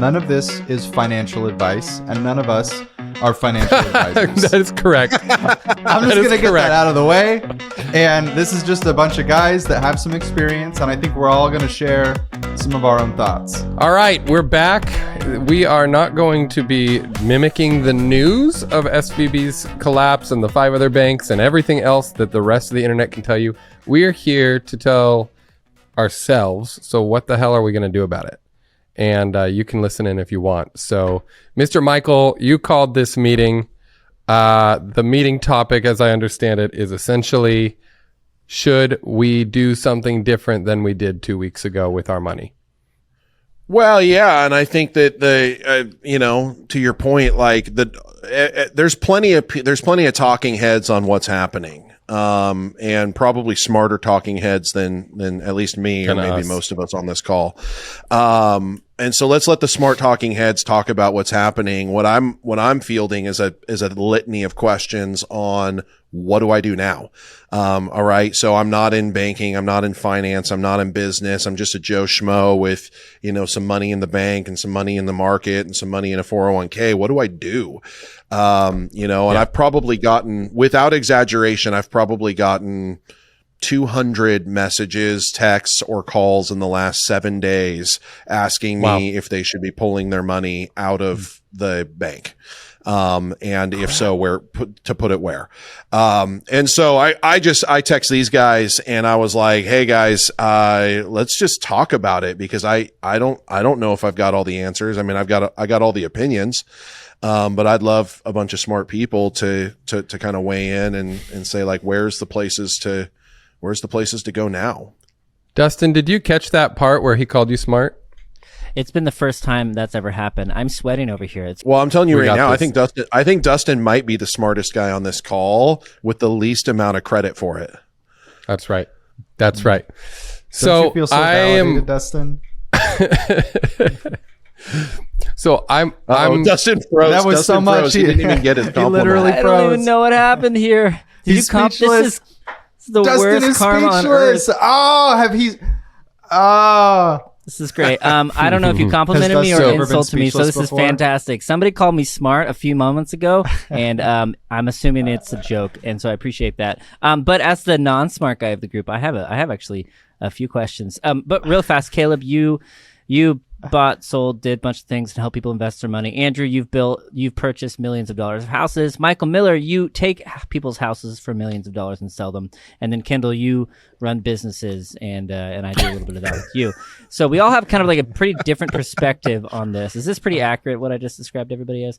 none of this is financial advice, and none of us are financial advisors. That is correct. I'm just going to get that out of the way. And this is just a bunch of guys that have some experience, and I think we're all going to share some of our own thoughts. All right, we're back. We are not going to be mimicking the news of SVB's collapse and the 5 other banks and everything else that the rest of the internet can tell you. We're here to tell ourselves, so what the hell are we going to do about it? And you can listen in if you want. So, Mr. Michael, you called this meeting. The meeting topic, as I understand it, is essentially, should we do something different than we did 2 weeks ago with our money? Well, yeah, and I think that to your point, like there's plenty of talking heads on what's happening, and probably smarter talking heads than at least me or maybe most of us on this call. And so let's let the smart talking heads talk about what's happening. What I'm fielding is a litany of questions on what do I do now? All right. So I'm not in banking. I'm not in finance. I'm not in business. I'm just a Joe Schmo with, some money in the bank and some money in the market and some money in a 401k. What do I do? And I've probably gotten, without exaggeration, 200 messages, texts, or calls in the last 7 days asking me if they should be pulling their money out of the bank. And if so, where to put it where. And so I text these guys and I was like, hey guys, let's just talk about it because I don't know if I've got all the answers. I mean, I got all the opinions. But I'd love a bunch of smart people to kind of weigh in and say like, where's the places to go now? Dustin, did you catch that part where he called you smart? It's been the first time that's ever happened. I'm sweating over here. Well, I'm telling you right now, I think Dustin might be the smartest guy on this call with the least amount of credit for it. That's right. That's right. Don't you feel so validated, Dustin? So I'm Dustin froze. That was Dustin so much. He didn't even get his compliment. He literally I froze. don't even know what happened here. He's speechless. This is the Dustin worst is karma on earth. speechless. This is great. I don't know if you complimented me or insulted me, so this is fantastic. Somebody called me smart a few moments ago, and I'm assuming it's a joke, and so I appreciate that. But as the non-smart guy of the group, I have actually a few questions. But real fast, Caleb, you bought, sold, did a bunch of things to help people invest their money. Andrew, you've purchased millions of dollars of houses. Michael Miller, you take people's houses for millions of dollars and sell them. And then Kendall, you run businesses, and I do a little bit of that with you. So we all have kind of like a pretty different perspective on this. Is this pretty accurate, what I just described everybody as?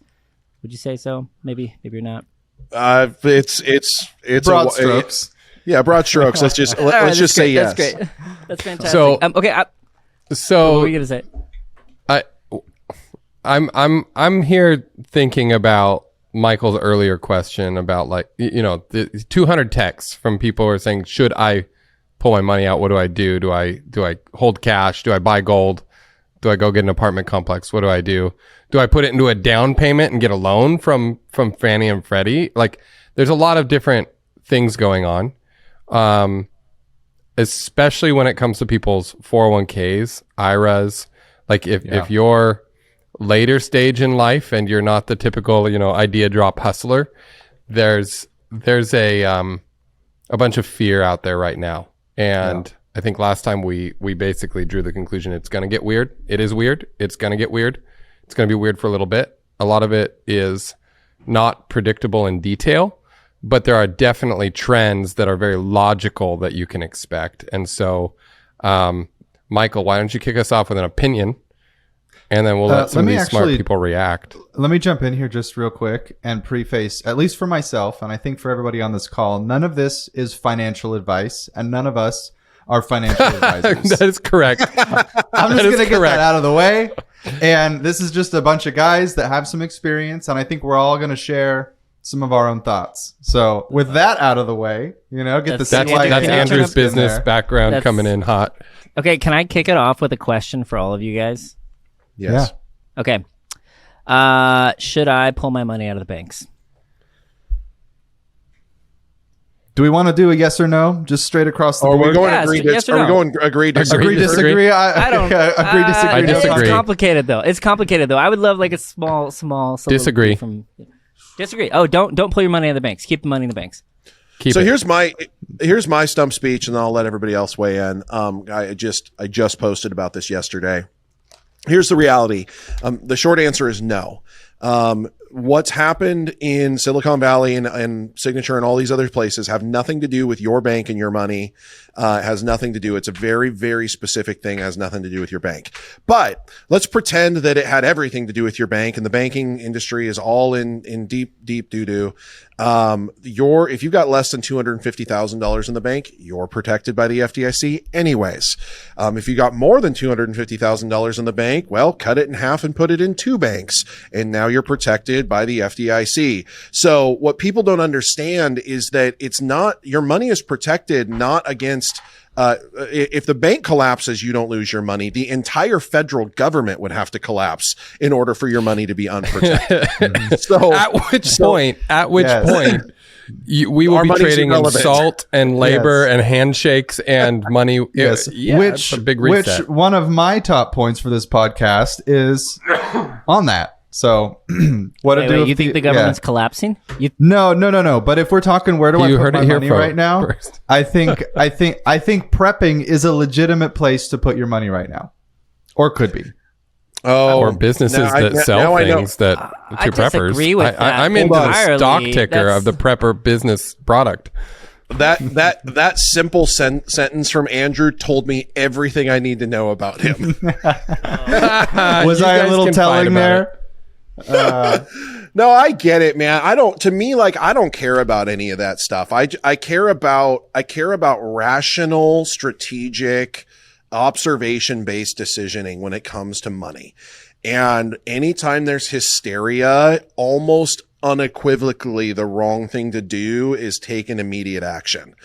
Would you say so? Maybe you're not. It's broad strokes. Yeah, broad strokes. Let's just say yes. That's great. That's fantastic. So okay. So what were you gonna say? I'm here thinking about Michael's earlier question about the 200 texts from people who are saying, should I pull my money out? What do I do? Do I hold cash? Do I buy gold? Do I go get an apartment complex? What do I do? Do I put it into a down payment and get a loan from Fannie and Freddie? Like, there's a lot of different things going on, especially when it comes to people's 401ks, IRAs. Like if you're later stage in life and you're not the typical, idea drop hustler, there's a bunch of fear out there right now. And I think last time we basically drew the conclusion it's going to get weird. It is weird. It's going to get weird. It's going to be weird for a little bit. A lot of it is not predictable in detail, but there are definitely trends that are very logical that you can expect. And so, Michael, why don't you kick us off with an opinion, and then we'll let some of these smart people react. Let me jump in here just real quick and preface, at least for myself, and I think for everybody on this call, none of this is financial advice, and none of us are financial advisors. That is correct. I'm just going to get that out of the way. And this is just a bunch of guys that have some experience, and I think we're all going to share some of our own thoughts. So with that out of the way, get the that's Andrew's business background coming in hot. Okay, can I kick it off with a question for all of you guys? Yes. Yeah. Okay. Should I pull my money out of the banks? Do we want to do a yes or no, just straight across the board? Are we going agree? Yes or are we no? going agree? Disagree? Disagree? I don't. Agree, disagree. I disagree. It's complicated though. I would love like a small Disagree. Disagree. Oh, don't pull your money in the banks. Keep the money in the banks. Here's my stump speech, and then I'll let everybody else weigh in. I just posted about this yesterday. Here's the reality. The short answer is no. What's happened in Silicon Valley and Signature and all these other places have nothing to do with your bank and your money. It has nothing to do. It's a very, very specific thing. It has nothing to do with your bank. But let's pretend that it had everything to do with your bank, and the banking industry is all in deep doo-doo. If you got less than $250,000 in the bank, you're protected by the FDIC anyways. If you got more than $250,000 in the bank, well, cut it in half and put it in 2 banks. And now you're protected by the FDIC. So what people don't understand is that your money is protected not against if the bank collapses, you don't lose your money. The entire federal government would have to collapse in order for your money to be unprotected. So at which point, we will be trading in salt and labor and handshakes and money. Yes. It's a big reset. Which one of my top points for this podcast is on that. So what to do? You think the government's collapsing? No. But if we're talking, where do I put my money right now? First. I think prepping is a legitimate place to put your money right now, or could be. Or businesses that sell things to preppers. Disagree with that. I'm in the stock ticker That's... of the prepper business product. That simple sentence from Andrew told me everything I need to know about him. Was I a little telling there? No, I get it, man. I don't care about any of that stuff. I care about rational, strategic, observation-based decisioning when it comes to money. And anytime there's hysteria, almost unequivocally the wrong thing to do is take an immediate action.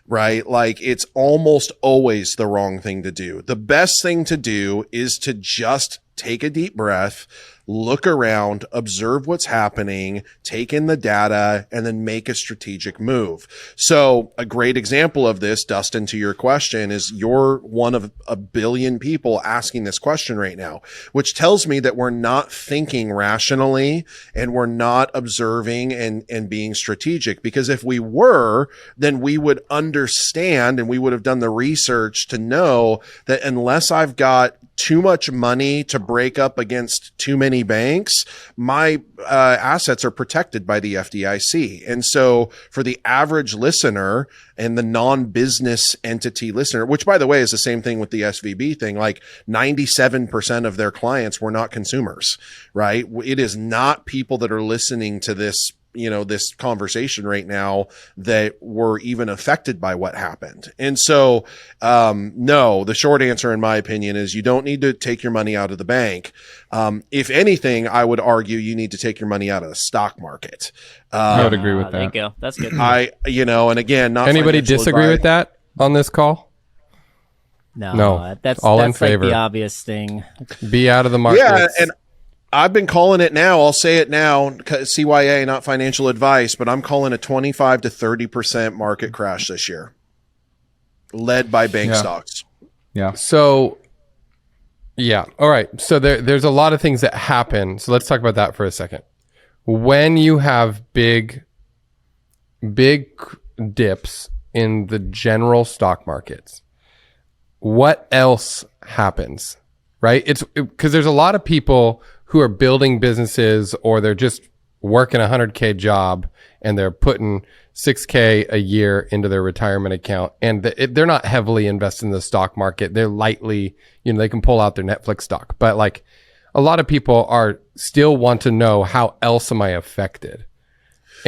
Right? Like it's almost always the wrong thing to do. The best thing to do is to just take a deep breath, look around, observe what's happening, take in the data, and then make a strategic move. So a great example of this, Dustin, to your question, is you're one of a billion people asking this question right now, which tells me that we're not thinking rationally and we're not observing and being strategic. Because if we were, then we would understand and we would have done the research to know that unless I've got too much money to break up against too many banks, my assets are protected by the FDIC. And so for the average listener and the non-business entity listener, which by the way is the same thing with the SVB thing, like 97% of their clients were not consumers, right? It is not people that are listening to this this conversation right now that were even affected by what happened. And so, no, the short answer in my opinion is you don't need to take your money out of the bank. If anything, I would argue you need to take your money out of the stock market. I would agree with that. There you go. That's good. And again, not anybody disagree with that on this call? No, that's all that's in favor. Like the obvious thing. Be out of the market. Yeah, and I've been calling it now. I'll say it now. CYA, not financial advice, but I'm calling a 25 to 30% market crash this year, led by bank stocks. Yeah. So, yeah. All right. So there's a lot of things that happen. So let's talk about that for a second. When you have big dips in the general stock markets, what else happens? Right? It's because there's a lot of people who are building businesses or they're just working a 100K job and they're putting $6K a year into their retirement account and they're not heavily invested in the stock market. They're lightly, they can pull out their Netflix stock, but like a lot of people still want to know how else am I affected?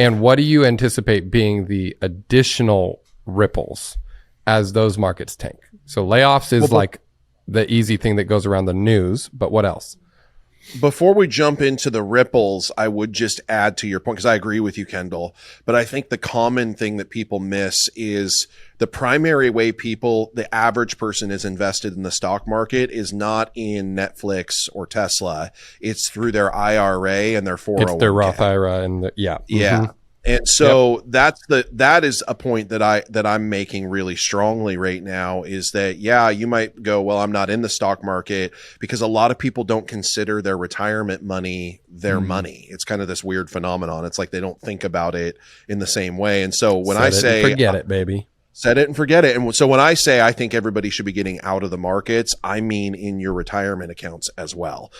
And what do you anticipate being the additional ripples as those markets tank? So layoffs is like the easy thing that goes around the news, but what else? Before we jump into the ripples, I would just add to your point, because I agree with you, Kendall, but I think the common thing that people miss is the primary way the average person is invested in the stock market is not in Netflix or Tesla. It's through their IRA and their 401k. It's their Roth IRA and Yeah. And so that is a point that I'm making really strongly right now, is that, yeah, you might go, well, I'm not in the stock market, because a lot of people don't consider their retirement money their money. It's kind of this weird phenomenon. It's like they don't think about it in the same way. And so when I say forget it, baby. Set it and forget it. And so when I say I think everybody should be getting out of the markets, I mean in your retirement accounts as well,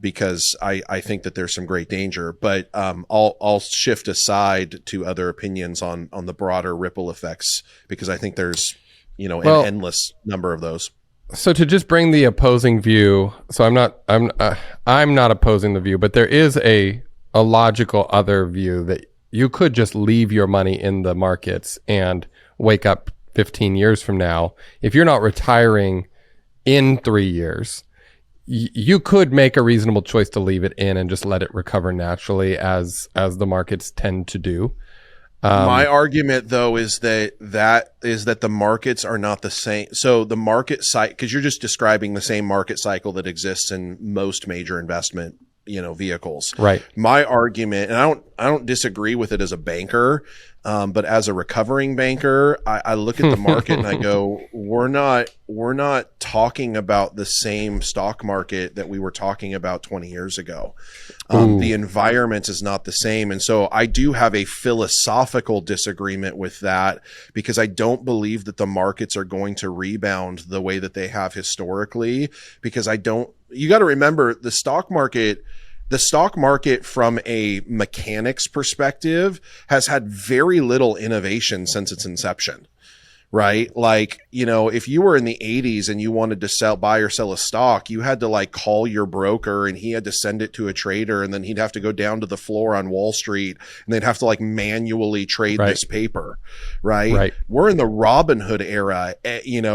because I think that there's some great danger. But I'll shift aside to other opinions on the broader ripple effects, because I think there's an endless number of those. So to just bring the opposing view, so I'm not opposing the view, but there is a logical other view that you could just leave your money in the markets and wake up 15 years from now. If you're not retiring in 3 years, you could make a reasonable choice to leave it in and just let it recover naturally as the markets tend to do. My argument, though, is that the markets are not the same. So the market cycle, because you're just describing the same market cycle that exists in most major investment vehicles. Right. My argument, and I don't disagree with it as a banker, but as a recovering banker, I look at the market and I go, we're not talking about the same stock market that we were talking about 20 years ago. The environment is not the same. And so I do have a philosophical disagreement with that, because I don't believe that the markets are going to rebound the way that they have historically, because you got to remember the stock market from a mechanics perspective has had very little innovation since its inception. Right? Like, if you were in the 80s and you wanted to buy or sell a stock, you had to call your broker, and he had to send it to a trader, and then he'd have to go down to the floor on Wall Street, and they'd have to manually trade this paper. Right? We're in the Robinhood era,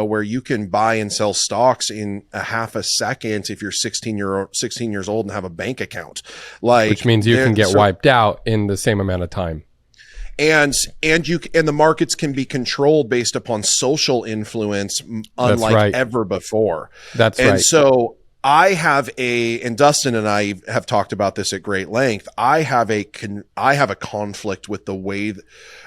where you can buy and sell stocks in a half a second if you're 16 years old and have a bank account. Which means you can get wiped out in the same amount of time. And the markets can be controlled based upon social influence, unlike ever before. That's right. And so and Dustin and I have talked about this at great length. I have a conflict with the way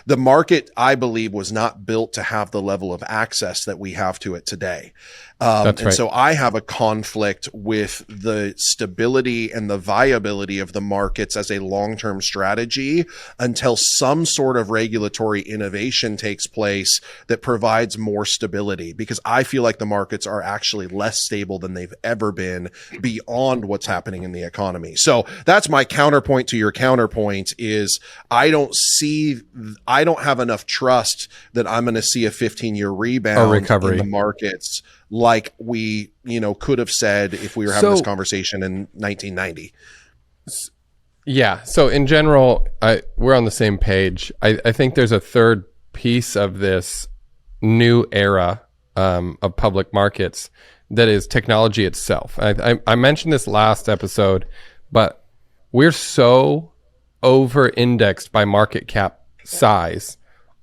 the market, I believe, was not built to have the level of access that we have to it today. So I have a conflict with the stability and the viability of the markets as a long-term strategy until some sort of regulatory innovation takes place that provides more stability, because I feel like the markets are actually less stable than they've ever been beyond what's happening in the economy. So that's my counterpoint to your counterpoint, is I don't have enough trust that I'm going to see a 15-year rebound recovery in the markets like we, could have said if we were having this conversation in 1990. Yeah. So in general, we're on the same page. I think there's a third piece of this new era of public markets that is technology itself. I mentioned this last episode, but we're so over-indexed by market cap size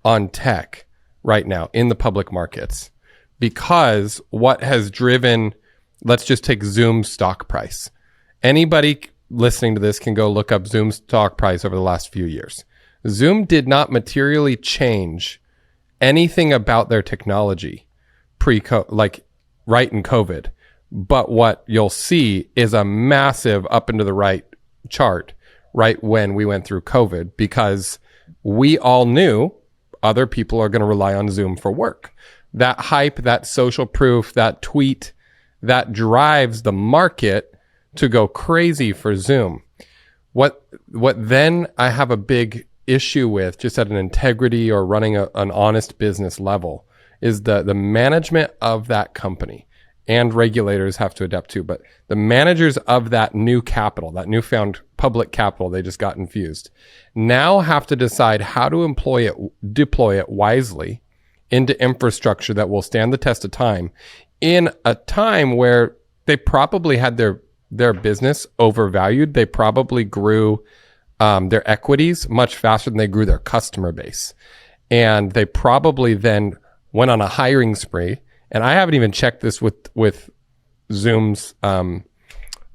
on tech right now in the public markets, because what has driven, let's just take Zoom's stock price. Anybody listening to this can go look up Zoom's stock price over the last few years. Zoom did not materially change anything about their technology right in COVID. But what you'll see is a massive up and to the right chart right when we went through COVID, because we all knew other people are going to rely on Zoom for work. That hype, that social proof, that tweet, that drives the market to go crazy for Zoom. What then I have a big issue with, just at an integrity or running an honest business level, is the management of that company. And regulators have to adapt too, but the managers of that new capital, that newfound public capital they just got infused, now have to decide how to deploy it wisely into infrastructure that will stand the test of time, in a time where they probably had their business overvalued. They probably grew their equities much faster than they grew their customer base. And they probably then went on a hiring spree. And I haven't even checked this with Zoom's the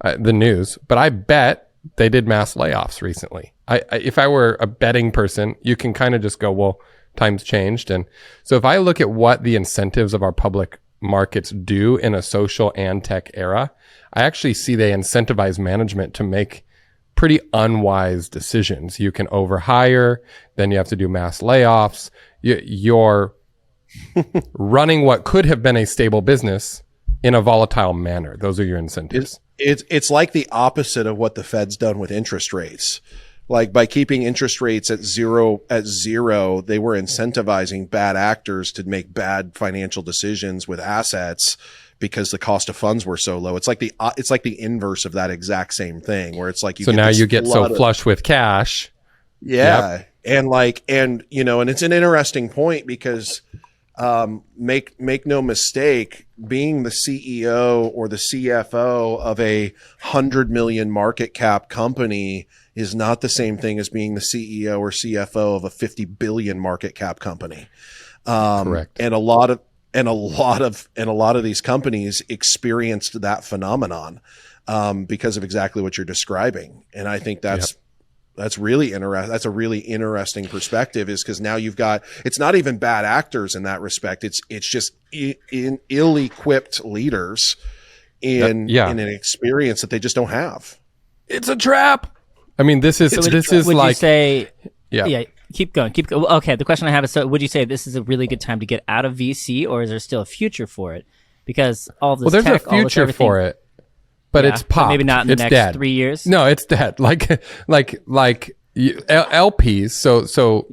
news, but I bet they did mass layoffs recently. If I were a betting person, you can kind of just go, well, times changed. And so if I look at what the incentives of our public markets do in a social and tech era, I actually see they incentivize management to make pretty unwise decisions. You can overhire, then you have to do mass layoffs. You're running what could have been a stable business in a volatile manner. Those are your incentives. It's like the opposite of what the Fed's done with interest rates. Like by keeping interest rates at zero, they were incentivizing bad actors to make bad financial decisions with assets because the cost of funds were so low. It's like the inverse of that exact same thing, where it's like so now you get so flush with cash. Yeah. Yep. And it's an interesting point because make no mistake, being the CEO or the CFO of a 100 million market cap company is not the same thing as being the CEO or CFO of a 50 billion market cap company. Correct. And a lot of these companies experienced that phenomenon because of exactly what you're describing. And I think that's really interesting. That's a really interesting perspective, is because now you've got, it's not even bad actors in that respect. It's just ill-equipped leaders in an experience that they just don't have. It's a trap. I mean, would you say, keep going. Okay. The question I have is, so would you say this is a really good time to get out of VC, or is there still a future for it? Because all of this there's tech, a future for it. But it's popped. Maybe not in the next dead. 3 years. No, it's dead. LPs. So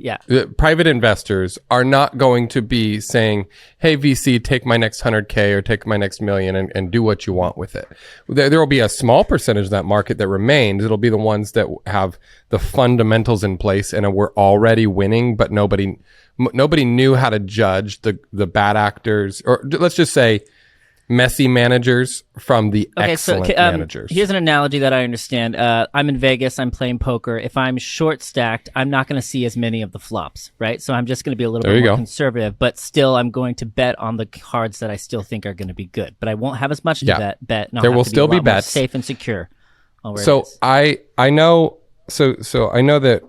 private investors are not going to be saying, "Hey, VC, take my next 100K or take my next million and do what you want with it." There will be a small percentage of that market that remains. It'll be the ones that have the fundamentals in place and we're already winning, but nobody knew how to judge the bad actors, or let's just say messy managers from the excellent managers. Here's an analogy that I understand. I'm in Vegas. I'm playing poker. If I'm short stacked, I'm not going to see as many of the flops, right? So I'm just going to be a little bit more conservative, but still I'm going to bet on the cards that I still think are going to be good. But I won't have as much to bet. And there will still be bets. Safe and secure. So I know that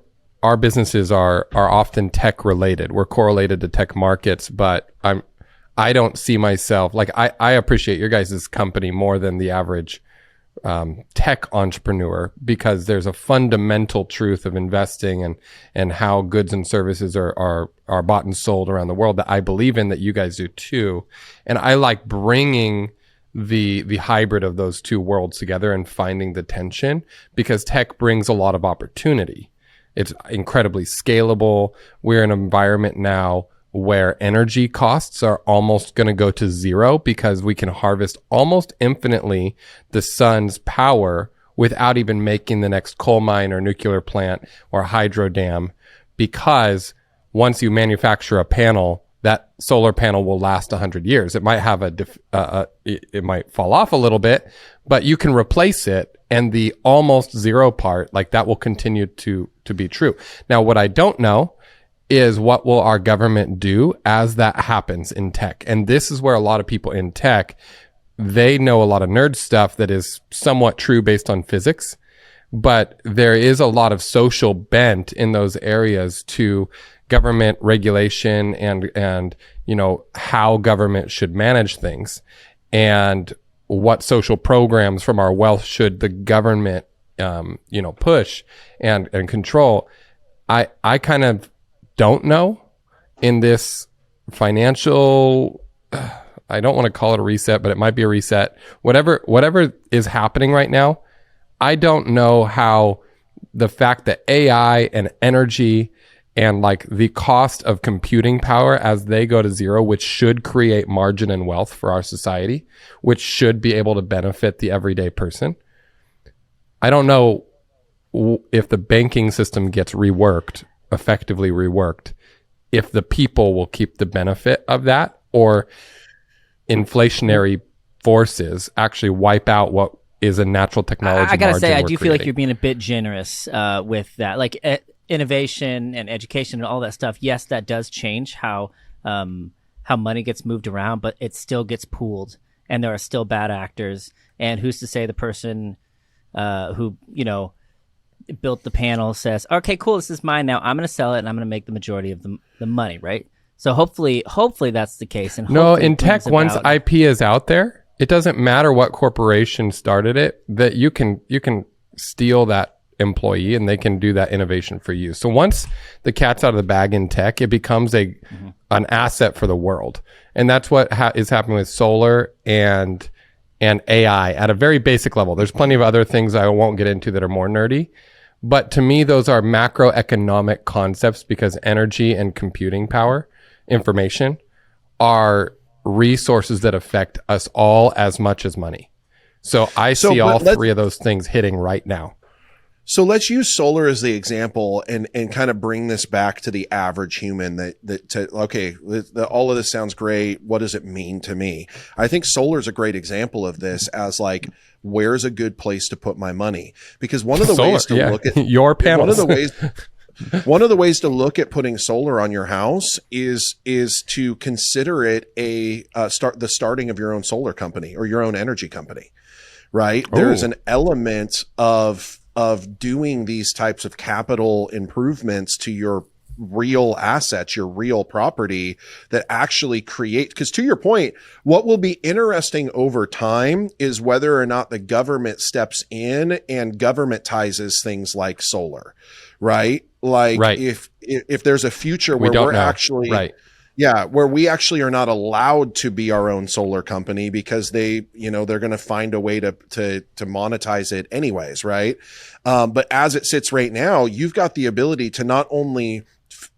our businesses are often tech related. We're correlated to tech markets, but I don't see myself, like, I appreciate your guys' company more than the average tech entrepreneur, because there's a fundamental truth of investing and how goods and services are bought and sold around the world that I believe in, that you guys do too. And I like bringing the hybrid of those two worlds together and finding the tension, because tech brings a lot of opportunity. It's incredibly scalable. We're in an environment now where energy costs are almost going to go to zero, because we can harvest almost infinitely the sun's power without even making the next coal mine or nuclear plant or hydro dam, because once you manufacture a panel, that solar panel will last 100 years. It might have it might fall off a little bit, but you can replace it, and the almost zero part, like, that will continue to be true. Now, what I don't know is what will our government do as that happens in tech. And this is where a lot of people in tech, they know a lot of nerd stuff that is somewhat true based on physics, but there is a lot of social bent in those areas to government regulation and how government should manage things, and what social programs from our wealth should the government push and control. I kind of don't know in this financial, I don't want to call it a reset, but it might be a reset. Whatever is happening right now, I don't know how the fact that AI and energy and like the cost of computing power as they go to zero, which should create margin and wealth for our society, which should be able to benefit the everyday person. I don't know if the banking system gets effectively reworked, if the people will keep the benefit of that, or inflationary forces actually wipe out what is a natural technology. I gotta say, I do feel like you're being a bit generous with that. Like innovation and education and all that stuff. Yes, that does change how money gets moved around, but it still gets pooled, and there are still bad actors. And who's to say the person who built the panel says, okay, cool, this is mine now. I'm going to sell it and I'm going to make the majority of the money, right? So hopefully that's the case. And no, in tech, once IP is out there, it doesn't matter what corporation started it, that you can steal that employee and they can do that innovation for you. So once the cat's out of the bag in tech, it becomes an asset for the world. And that's what is happening with solar and AI at a very basic level. There's plenty of other things I won't get into that are more nerdy. But to me, those are macroeconomic concepts because energy and computing power, information, are resources that affect us all as much as money. So I see all three of those things hitting right now. So let's use solar as the example and kind of bring this back to the average human all of this sounds great. What does it mean to me? I think solar is a great example of this as like, where's a good place to put my money? Because one of the ways to look at your panels, one of the ways to look at putting solar on your house is to consider it the starting of your own solar company or your own energy company, right? Ooh. There's an element of doing these types of capital improvements to your real assets, your real property that actually create, because to your point, what will be interesting over time is whether or not the government steps in and governmentizes things like solar, right? Like if there's a future where we're actually, where we actually are not allowed to be our own solar company because they're going to find a way to monetize it anyways, right? But as it sits right now, you've got the ability to not only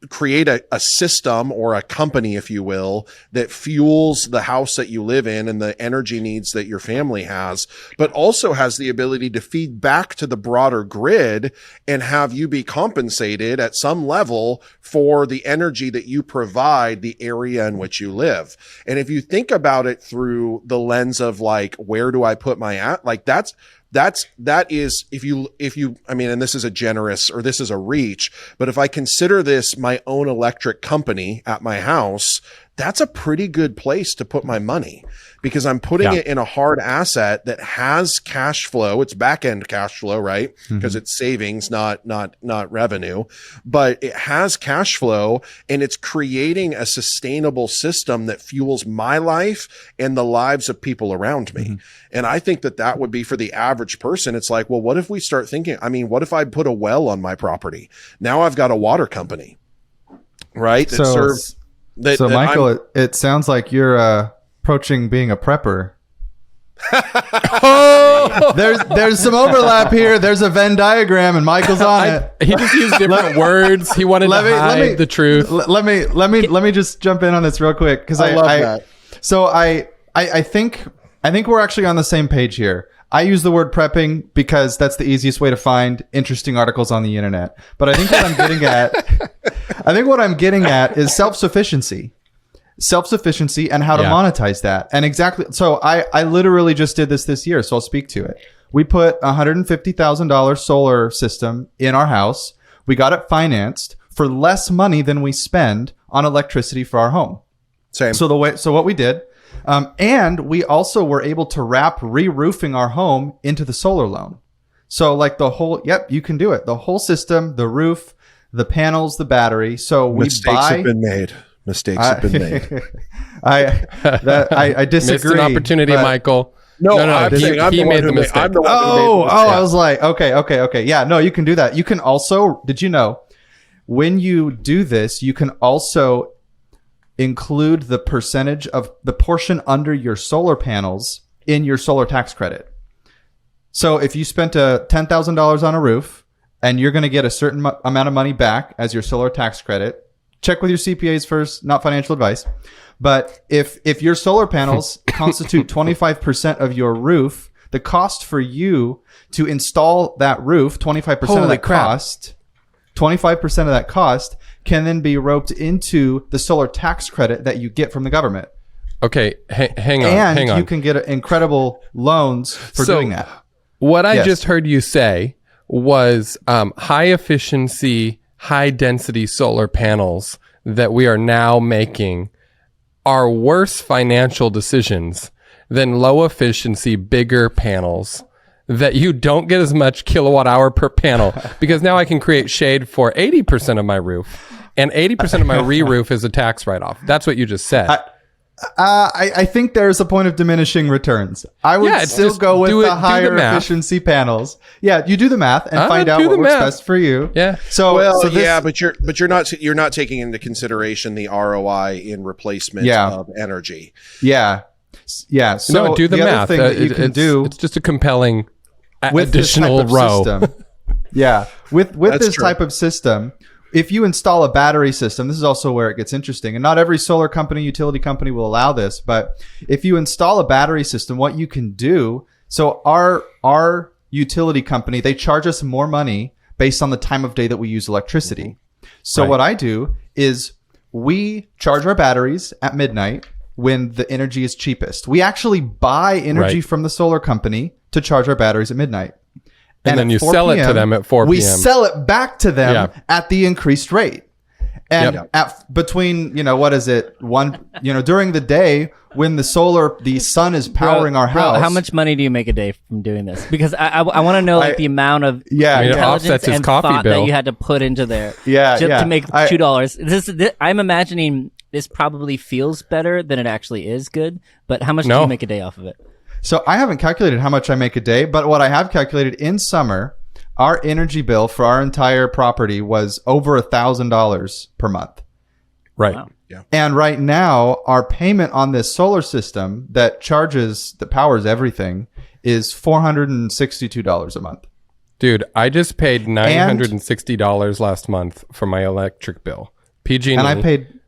create a system or a company, if you will, that fuels the house that you live in and the energy needs that your family has, but also has the ability to feed back to the broader grid and have you be compensated at some level for the energy that you provide the area in which you live. And if you think about it through the lens of like, where do I put my that is, if you, I mean, and this is a reach, but if I consider this my own electric company at my house, that's a pretty good place to put my money because I'm putting it in a hard asset that has cash flow. It's back end cash flow, right? Because it's savings, not revenue, but it has cash flow and it's creating a sustainable system that fuels my life and the lives of people around me. And I think that would be for the average person. It's like, well, what if we start thinking, I mean, what if I put a well on my property? Now I've got a water company, right? So Michael, it sounds like you're approaching being a prepper. There's some overlap here. There's a Venn diagram, and Michael's on it. He just used different words. He wanted to hide the truth. Let me just jump in on this real quick because I love that. So I think we're actually on the same page here. I use the word prepping because that's the easiest way to find interesting articles on the internet. But I think what I'm getting at is self-sufficiency and how to monetize that. And exactly. So I literally just did this year. So I'll speak to it. We put $150,000 solar system in our house. We got it financed for less money than we spend on electricity for our home. Same. So what we did, and we also were able to wrap re-roofing our home into the solar loan. So like you can do it. The whole system, the roof, the panels, the battery. So Mistakes have been made. I disagree. Missed an opportunity, Michael. No, he made the mistake. I'm the one who made the mistake. I was like, okay. Yeah, no, you can do that. You can also, did you know, when you do this, you can also include the percentage of the portion under your solar panels in your solar tax credit. So if you spent $10,000 on a roof and you're going to get a certain amount of money back as your solar tax credit, check with your CPAs first, not financial advice. But if your solar panels constitute 25% of your roof, the cost for you to install that roof, 25% of that cost, 25% of that cost can then be roped into the solar tax credit that you get from the government. Okay, hang on. And you can get incredible loans for doing that. What I just heard you say was high efficiency, high density solar panels that we are now making are worse financial decisions than low efficiency, bigger panels that you don't get as much kilowatt hour per panel because now I can create shade for 80% of my roof, and 80% of my re-roof is a tax write-off. That's what you just said. I think there's a point of diminishing returns. I would still go with the higher efficiency panels. Yeah, you do the math and find out what works best for you. Yeah. But you're not taking into consideration the ROI in replacement of energy. Yeah. Yeah. So no, do the math. Thing that you can do, it's just a compelling additional row. With this type of system, if you install a battery system, this is also where it gets interesting. And not every solar company, utility company will allow this, but if you install a battery system, what you can do, so our utility company, they charge us more money based on the time of day that we use electricity. So what I do is we charge our batteries at midnight when the energy is cheapest. We actually buy energy from the solar company to charge our batteries at midnight. And then you sell it to them at 4 p.m. We sell it back to them at the increased rate. And at between, what is it? During the day when the sun is powering our house. How much money do you make a day from doing this? Because I want to know the amount of intelligence and thought that you had to put into there to make $2. I'm imagining this probably feels better than it actually is good, but how much do you make a day off of it? So I haven't calculated how much I make a day, but what I have calculated in summer, our energy bill for our entire property was over $1,000 per month. Right. Wow. Yeah. And right now, our payment on this solar system that powers everything is $462 a month. Dude, I just paid $960 last month for my electric bill. PG&E. And I paid.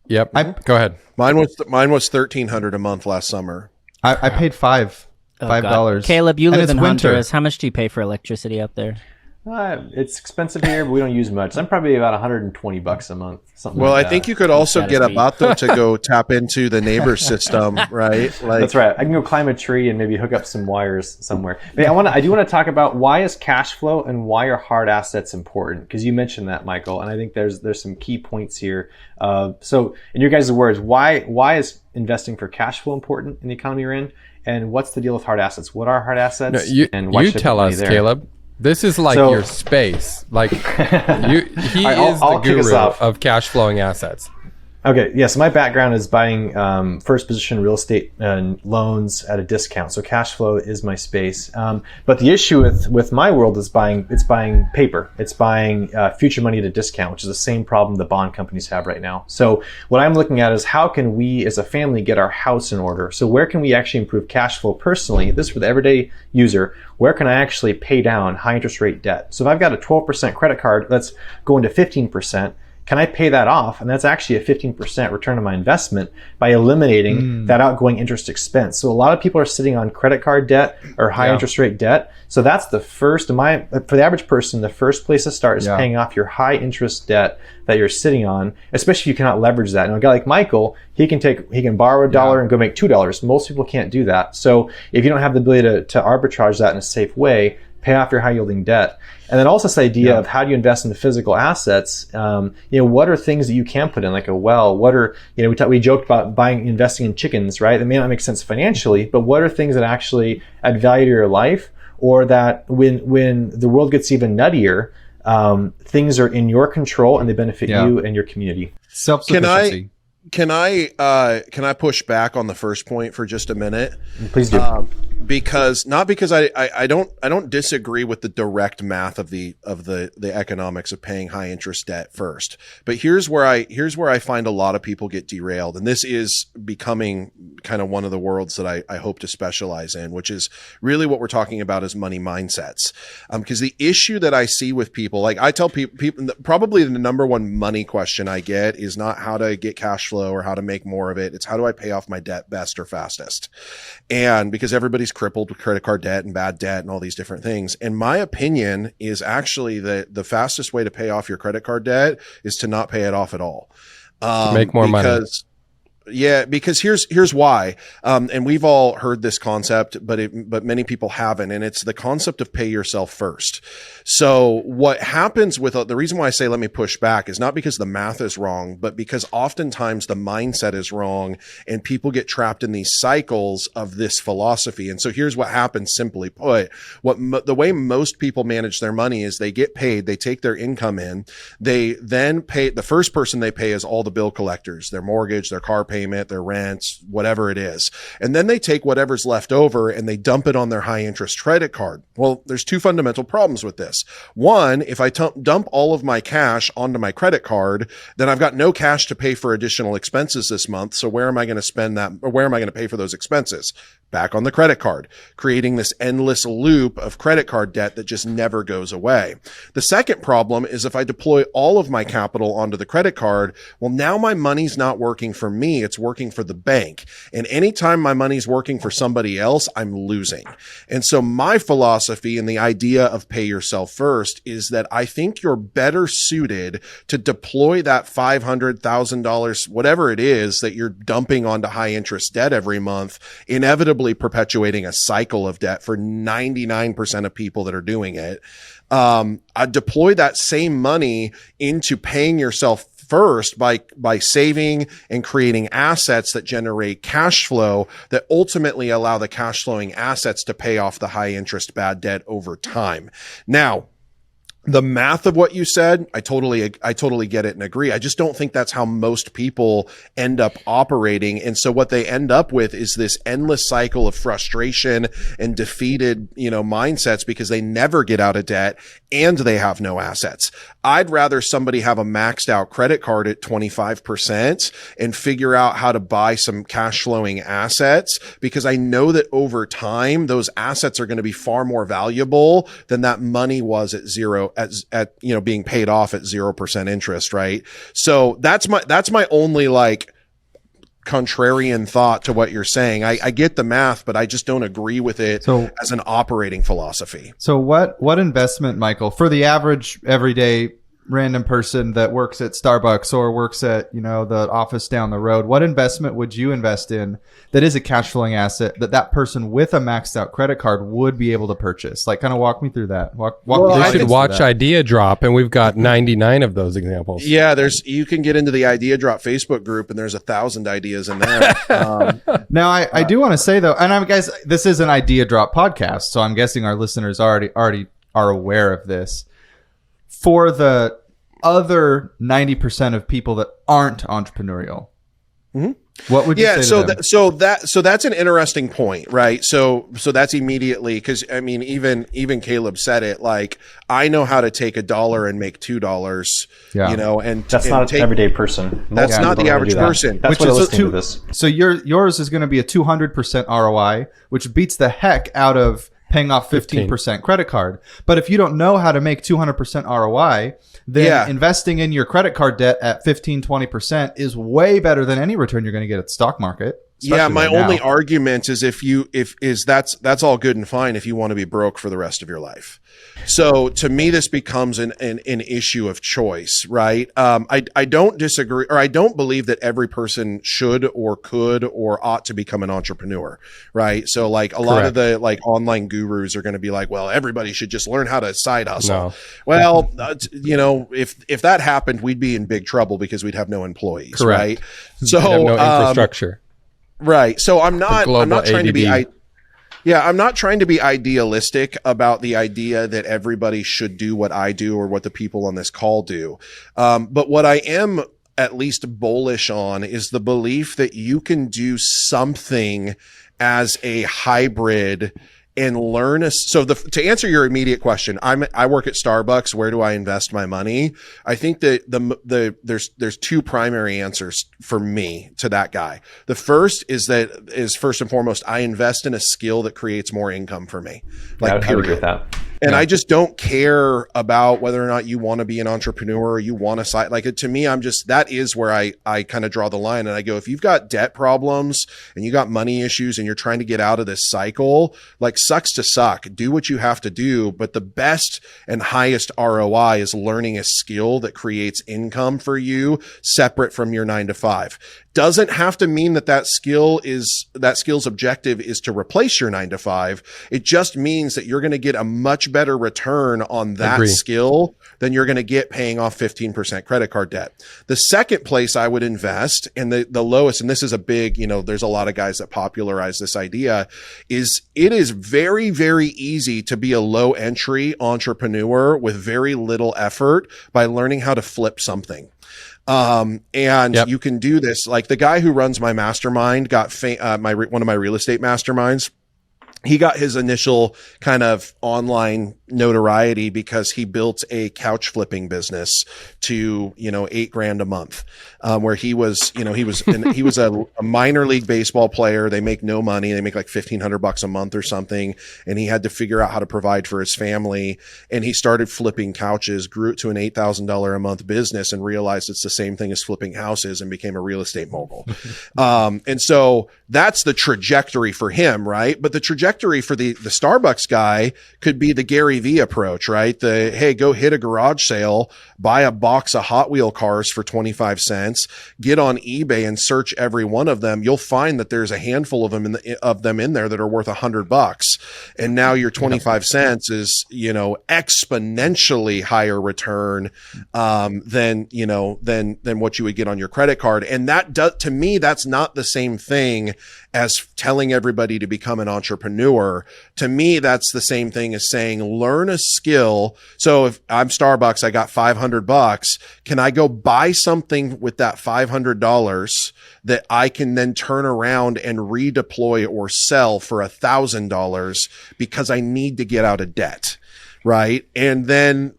Yep. Go ahead. Mine was $1,300 a month last summer. I paid $5. Caleb, you live in Honduras. How much do you pay for electricity up there? It's expensive here, but we don't use much. I'm probably about $120 a month. I think you could also get a Bato to go tap into the neighbor's system, right? That's right. I can go climb a tree and maybe hook up some wires somewhere. But I do want to talk about why is cash flow and why are hard assets important? Because you mentioned that, Michael, and I think there's some key points here. So in your guys' words, why is investing for cash flow important in the economy we're in? And what's the deal with hard assets? What are hard assets? And why you tell us, Caleb. This is like your space. Like he is the guru of cash flowing assets. Okay, yes. My background is buying first position real estate loans at a discount. So cash flow is my space. But the issue with my world is buying paper. It's buying future money at a discount, which is the same problem the bond companies have right now. So what I'm looking at is how can we as a family get our house in order? So where can we actually improve cash flow personally? This for the everyday user. Where can I actually pay down high interest rate debt? So if I've got a 12% credit card, let's go into 15%. Can I pay that off? And that's actually a 15% return on my investment by eliminating that outgoing interest expense. So a lot of people are sitting on credit card debt or high interest rate debt. So that's the first, for the average person, the first place to start is paying off your high interest debt that you're sitting on, especially if you cannot leverage that. And a guy like Michael, he can borrow $1 and go make $2. Most people can't do that. So if you don't have the ability to arbitrage that in a safe way, pay off your high yielding debt. And then also this idea of how do you invest in the physical assets? What are things that you can put in, like a well? What are, we joked about investing in chickens, right? That may not make sense financially, but what are things that actually add value to your life, or that when the world gets even nuttier, things are in your control and they benefit you and your community. Self-sufficiency. Can I push back on the first point for just a minute? Please do. Because I don't disagree with the direct math of the economics of paying high interest debt first. But here's where I find a lot of people get derailed, and this is becoming kind of one of the worlds that I hope to specialize in, which is really what we're talking about is money mindsets. Because the issue that I see with people, like I tell people probably the number one money question I get is not how to get cash flow or how to make more of it. It's how do I pay off my debt best or fastest? And because everybody's crippled with credit card debt and bad debt and all these different things. And my opinion is actually that the fastest way to pay off your credit card debt is to not pay it off at all. To make more money. Yeah, because here's why. And we've all heard this concept, but many people haven't. And it's the concept of pay yourself first. So what happens with the reason why I say let me push back is not because the math is wrong, but because oftentimes the mindset is wrong and people get trapped in these cycles of this philosophy. And so here's what happens, simply put. The way most people manage their money is they get paid, they take their income in, they then pay, the first person they pay is all the bill collectors, their mortgage, their car payment, their rents, whatever it is. And then they take whatever's left over and they dump it on their high interest credit card. Well, there's two fundamental problems with this. One, if I dump all of my cash onto my credit card, then I've got no cash to pay for additional expenses this month. So where am I going to spend that, or where am I going to pay for those expenses? Back on the credit card, creating this endless loop of credit card debt that just never goes away. The second problem is if I deploy all of my capital onto the credit card, well, now my money's not working for me. It's working for the bank. And anytime my money's working for somebody else, I'm losing. And so my philosophy and the idea of pay yourself first is that I think you're better suited to deploy that $500,000, whatever it is that you're dumping onto high interest debt every month, inevitably perpetuating a cycle of debt for 99% of people that are doing it. I deploy that same money into paying yourself first by saving and creating assets that generate cash flow that ultimately allow the cash flowing assets to pay off the high interest bad debt over time. Now, the math of what you said, I totally get it and agree. I just don't think that's how most people end up operating. And so what they end up with is this endless cycle of frustration and defeated, mindsets because they never get out of debt and they have no assets. I'd rather somebody have a maxed out credit card at 25% and figure out how to buy some cash flowing assets, because I know that over time, those assets are going to be far more valuable than that money was at zero, at being paid off at 0% interest. Right. So that's my only contrarian thought to what you're saying. I get the math, but I just don't agree with it as an operating philosophy. So what investment, Michael, for the average everyday random person that works at Starbucks or works at, the office down the road, what investment would you invest in that is a cash flowing asset that person with a maxed out credit card would be able to purchase? Kind of walk me through that. They should watch Idea Drop, and we've got 99 of those examples. Yeah, you can get into the Idea Drop Facebook group, and there's 1,000 ideas in there. Now, I do want to say though, and guys, this is an Idea Drop podcast, so I'm guessing our listeners already are aware of this. For the other 90% of people that aren't entrepreneurial, what would you say to them? So that's an interesting point, right? So that's immediately, because even Caleb said it, I know how to take $1 and make $2. And that's not an everyday person. That's not the average person. That's what listening to this. So yours is going to be a 200% ROI, which beats the heck out of paying off 15% credit card. But if you don't know how to make 200% ROI, then investing in your credit card debt at 15-20% is way better than any return you're going to get at the stock market. Yeah, my only argument is that's all good and fine if you want to be broke for the rest of your life. So to me, this becomes an issue of choice, right? I don't disagree, or I don't believe that every person should or could or ought to become an entrepreneur, right? So a lot of the online gurus are going to be well, everybody should just learn how to side hustle. No. Well, if that happened, we'd be in big trouble because we'd have no employees, correct. Right? So we'd have no infrastructure. Right. So I'm not trying to be I'm not trying to be idealistic about the idea that everybody should do what I do or what the people on this call do. But what I am at least bullish on is the belief that you can do something as a hybrid and learn to answer your immediate question, I work at Starbucks. Where do I invest my money? I think that there's two primary answers for me to that guy. The first is first and foremost, I invest in a skill that creates more income for me. I would agree with that. And I just don't care about whether or not you want to be an entrepreneur or you want to side. Like to me, that is where I kind of draw the line. And I go, if you've got debt problems and you got money issues and you're trying to get out of this cycle, like sucks to suck, do what you have to do. But the best and highest ROI is learning a skill that creates income for you separate from your 9-to-5. Doesn't have to mean that skill's objective is to replace your 9-to-5. It just means that you're going to get a much better return on that skill than you're going to get paying off 15% credit card debt. The second place I would invest, and the lowest, and this is a big, there's a lot of guys that popularize this idea, is it is very, very easy to be a low entry entrepreneur with very little effort by learning how to flip something. You can do this. Like the guy who runs my mastermind got one of my real estate masterminds. He got his initial kind of online notoriety because he built a couch flipping business to, $8,000 a month, where he was a minor league baseball player. They make no money. They make like $1,500 a month or something. And he had to figure out how to provide for his family. And he started flipping couches, grew it to an $8,000 a month business, and realized it's the same thing as flipping houses, and became a real estate mogul. And so that's the trajectory for him, right? But the trajectory for the Starbucks guy could be the Gary V approach, right? Hey, go hit a garage sale, buy a box of Hot Wheel cars for 25 cents, get on eBay and search every one of them. You'll find that there's a handful of them in there that are worth $100. And now your 25 cents is, exponentially higher return, than what you would get on your credit card. And to me, that's not the same thing as telling everybody to become an entrepreneur. To me, that's the same thing as saying, learn a skill. So if I'm Starbucks, I got $500. Can I go buy something with that $500 that I can then turn around and redeploy or sell for $1,000 because I need to get out of debt? Right. And then,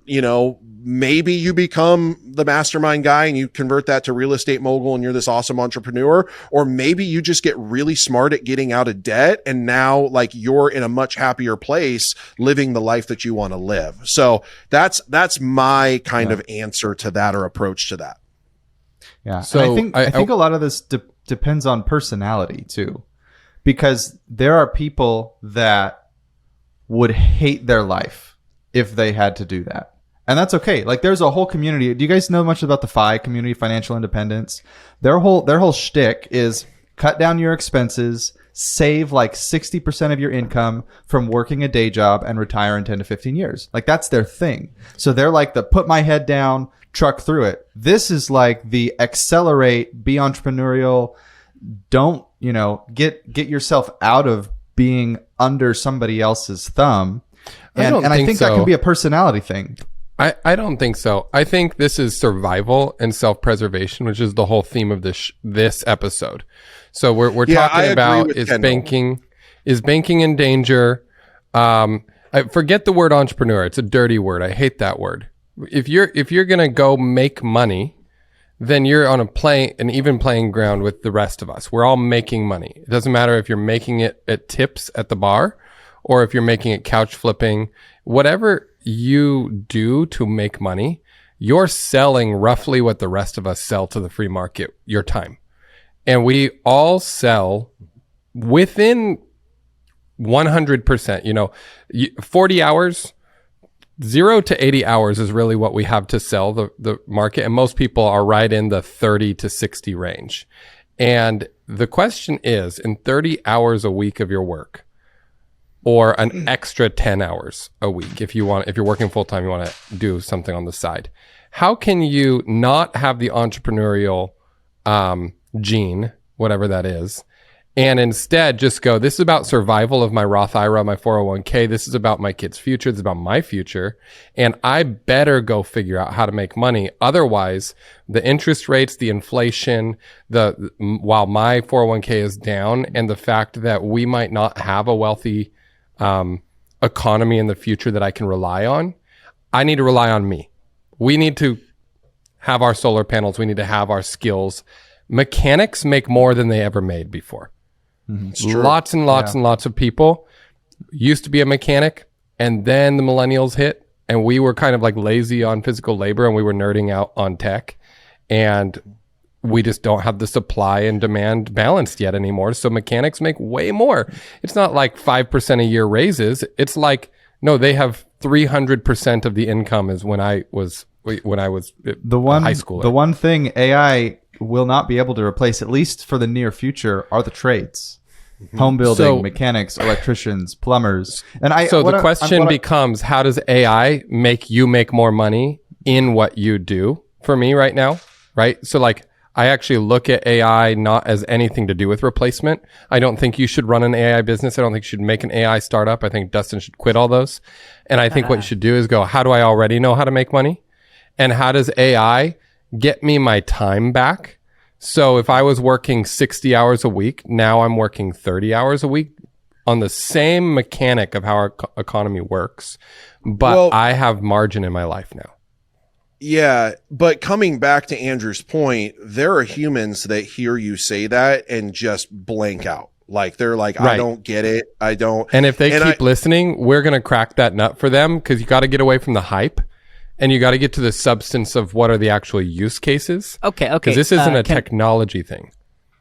maybe you become the mastermind guy and you convert that to real estate mogul and you're this awesome entrepreneur, or maybe you just get really smart at getting out of debt. And now like you're in a much happier place living the life that you want to live. So that's my kind of answer to that, or approach to that. Yeah. So I think a lot of this depends on personality too, because there are people that would hate their life if they had to do that. And that's okay. Like there's a whole community. Do you guys know much about the FI community, financial independence? Their whole shtick is cut down your expenses, save like 60% of your income from working a day job, and retire in 10 to 15 years. Like that's their thing. So they're like the put my head down, truck through it. This is like the accelerate, be entrepreneurial. Don't, get yourself out of being under somebody else's thumb. And I think that can be a personality thing. I don't think so. I think this is survival and self-preservation, which is the whole theme of this episode. So we're talking about is banking in danger? I forget the word entrepreneur. It's a dirty word. I hate that word. If you're gonna go make money, then you're on an even playing ground with the rest of us. We're all making money. It doesn't matter if you're making it at tips at the bar, or if you're making it couch flipping, whatever you do to make money, you're selling roughly what the rest of us sell to the free market, your time. And we all sell within 100%, 40 hours, 0 to 80 hours is really what we have to sell the market. And most people are right in the 30 to 60 range. And the question is, in 30 hours a week of your work, or an extra 10 hours a week, if you're working full time, you want to do something on the side, how can you not have the entrepreneurial gene, whatever that is, and instead just go, this is about survival of my Roth IRA, my 401k. This is about my kid's future. It's about my future. And I better figure out how to make money. Otherwise, the interest rates, the inflation, while my 401k is down, and the fact that we might not have a wealthy economy in the future that I can rely on, I need to rely on me. We need to have our solar panels. We need to have our skills. Mechanics make more than they ever made before. Lots and lots and lots of people used to be a mechanic, And then the millennials hit, and we were kind of like lazy on physical labor, and we were nerding out on tech. And we just don't have the supply and demand balanced yet anymore. So mechanics make way more. It's not like 5% a year raises. It's like, no, they have 300% of the income is when I was high schooler. The one thing AI will not be able to replace, at least for the near future, are the trades. Home building, mechanics, electricians, plumbers. And the question becomes, how does AI make you make more money in what you do for me right now? Right? So like, I actually look at AI not as anything to do with replacement. I don't think you should run an AI business. I don't think you should make an AI startup. I think Dustin should quit all those. And I think what you should do is go, how do I already know how to make money? And how does AI get me my time back? So if I was working 60 hours a week, now I'm working 30 hours a week on the same mechanic of how our economy works. But I have margin in my life now. Yeah, but coming back to Andrew's point, there are humans that hear you say that and just blank out. Like they're like, I don't get it. I don't. And if they keep listening, we're going to crack that nut for them, because you got to get away from the hype and you got to get to the substance of what are the actual use cases. Okay. Because this isn't a technology thing.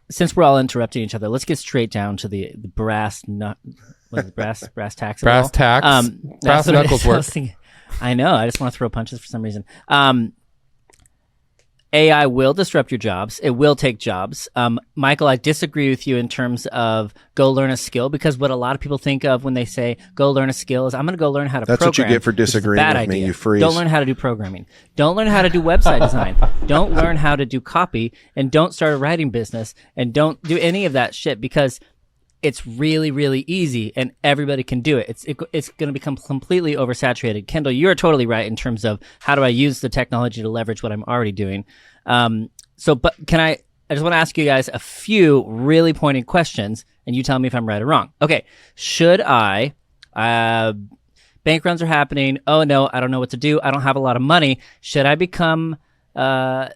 Since we're all interrupting each other, let's get straight down to the brass nut. What is it, brass tacks? Brass tacks. Brass knuckles work. I know. I just want to throw punches for some reason. AI will disrupt your jobs. It will take jobs. Michael, I disagree with you in terms of go learn a skill, because what a lot of people think of when they say go learn a skill is I'm going to go learn how to program. That's what you get for disagreeing with me, you freeze. Don't learn how to do programming. Don't learn how to do website design. Don't learn how to do copy, and don't start a writing business, and don't do any of that shit, because it's really, really easy and everybody can do it. It's going to become completely oversaturated. Kendall, you're totally right in terms of how do I use the technology to leverage what I'm already doing. But I just want to ask you guys a few really pointed questions, and you tell me if I'm right or wrong. Okay. Should I, bank runs are happening. Oh no, I don't know what to do. I don't have a lot of money. Should I pick up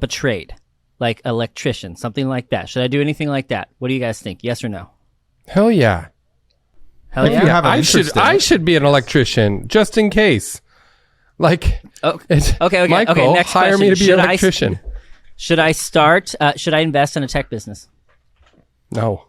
a trade? Like electrician, something like that. Should I do anything like that? What do you guys think? Yes or no? Hell yeah. Hell yeah. I should be an electrician just in case. Like, okay. Michael, next hire question. me to be an electrician. Should I invest in a tech business? No.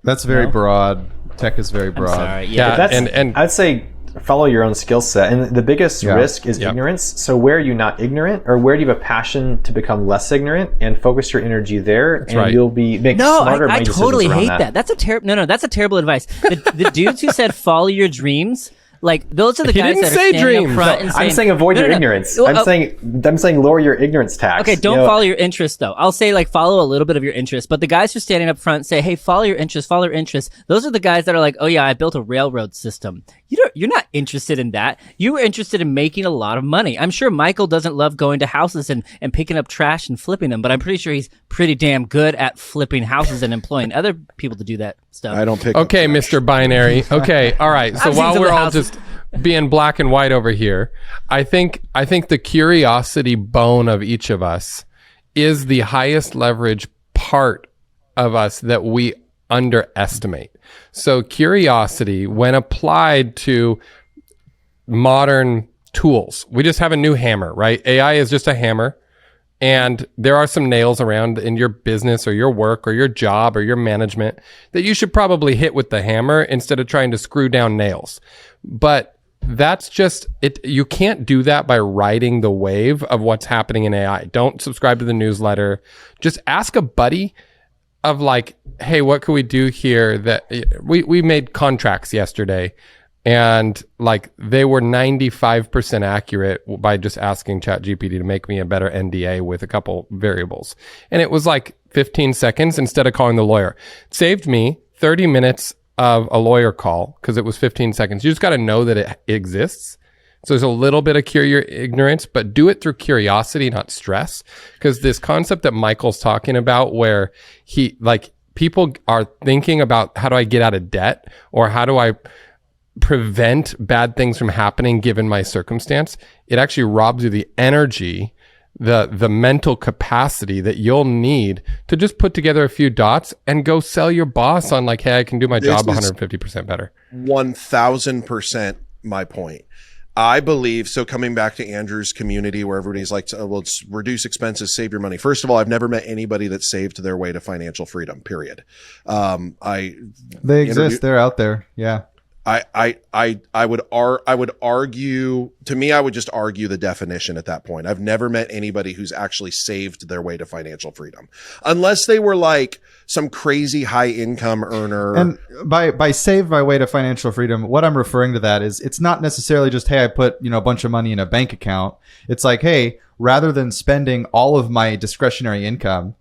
That's very broad. Tech is very broad. I'm sorry. Yeah. And I'd say follow your own skill set. And the biggest risk is ignorance. So where are you not ignorant, or where do you have a passion to become less ignorant, and focus your energy there, you'll make smarter money decisions totally around hate that. That's a terrible. That's a terrible advice. The dudes who said follow your dreams, like those are the guys that are standing up front and saying, I'm saying avoid your ignorance. I'm saying lower your ignorance tax. Okay, don't follow your interest though. I'll say like follow a little bit of your interest, but the guys who are standing up front and say, hey, follow your interest. Those are the guys that are like, oh yeah, I built a railroad system. You're not interested in that. You were interested in making a lot of money. I'm sure Michael doesn't love going to houses and picking up trash and flipping them, but I'm pretty sure he's pretty damn good at flipping houses and employing other people to do that stuff. I don't pick Okay, Mr. Binary. Okay, all right. So while we're all just being black and white over here, I think the curiosity bone of each of us is the highest leverage part of us that we underestimate. So curiosity, when applied to modern tools, we just have a new hammer, right? AI is just a hammer, and there are some nails around in your business or your work or your job or your management that you should probably hit with the hammer instead of trying to screw down nails. But that's just it. You can't do that by riding the wave of what's happening in AI. Don't subscribe to the newsletter. Just ask a buddy of like, hey, what can we do here? That we made contracts yesterday, and like they were 95% accurate by just asking ChatGPT to make me a better NDA with a couple variables. And it was like 15 seconds instead of calling the lawyer. It saved me 30 minutes of a lawyer call because it was 15 seconds. You just got to know that it exists. So there's a little bit of cure your ignorance, but do it through curiosity, not stress. Because this concept that Michael's talking about, where people are thinking about how do I get out of debt, or how do I prevent bad things from happening given my circumstance, it actually robs you the energy the mental capacity that you'll need to just put together a few dots and go sell your boss on like, hey, I can do my job 150% better. 1000% my point. I believe, so coming back to Andrew's community where everybody's like, well, it's reduce expenses, save your money. First of all, I've never met anybody that saved their way to financial freedom, period. They exist. They're out there. Yeah. I would argue, to me, I would just argue the definition at that point. I've never met anybody who's actually saved their way to financial freedom, unless they were like some crazy high income earner. And by save my way to financial freedom, what I'm referring to that is it's not necessarily just, hey, I put, a bunch of money in a bank account. It's like, hey, rather than spending all of my discretionary income,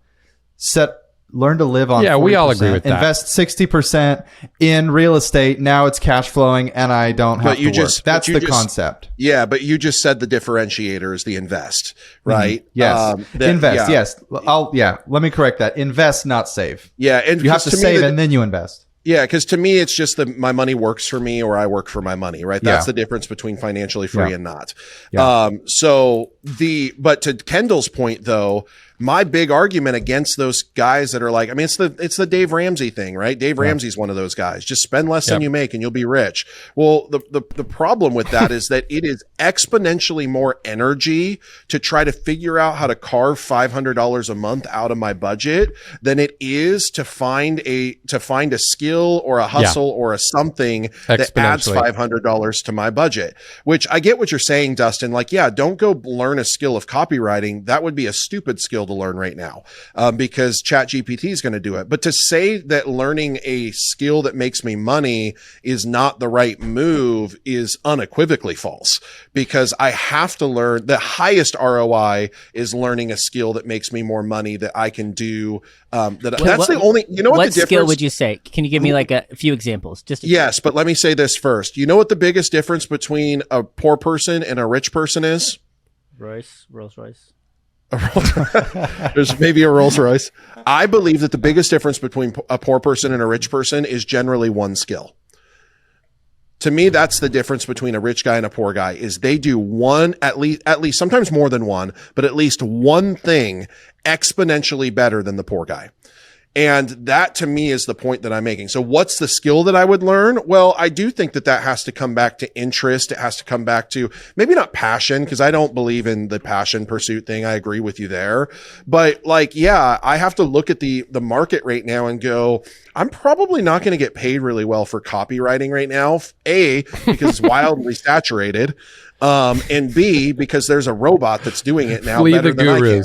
learn to live on 40%, we all agree with that. Invest 60% in real estate. Now it's cash flowing and I don't have to work. That's the concept. Yeah, but you just said the differentiator is the invest, right? Mm-hmm. Yes. Invest, yes. Let me correct that. Invest, not save. Yeah. And you have to save and then you invest. Yeah, because to me, it's just my money works for me or I work for my money, right? That's the difference between financially free and not. Yeah. But to Kendall's point though, my big argument against those guys that are like, I mean, it's the Dave Ramsey thing, right? Dave Ramsey's one of those guys. Just spend less than you make and you'll be rich. Well, the problem with that is that it is exponentially more energy to try to figure out how to carve $500 a month out of my budget than it is to find a skill or a hustle or a something that adds $500 to my budget, which I get what you're saying, Dustin. Like, yeah, don't go learn a skill of copywriting. That would be a stupid skill to learn right now, because ChatGPT is going to do it. But to say that learning a skill that makes me money is not the right move is unequivocally false, because I have to learn. The highest ROI is learning a skill that makes me more money that I can do. The only, what the skill would you say? Can you give me like a few examples? Yes, but let me say this first. You know what the biggest difference between a poor person and a rich person is? Rolls Royce. There's maybe a Rolls Royce. I believe that the biggest difference between a poor person and a rich person is generally one skill. To me, that's the difference between a rich guy and a poor guy, is they do one, at least sometimes more than one, but at least one thing exponentially better than the poor guy. And that to me is the point that I'm making. So what's the skill that I would learn? Well, I do think that has to come back to interest. It has to come back to maybe not passion, because I don't believe in the passion pursuit thing. I agree with you there. But I have to look at the market right now and go, I'm probably not going to get paid really well for copywriting right now. A, because it's wildly saturated. And B, because there's a robot that's doing it now better than I can.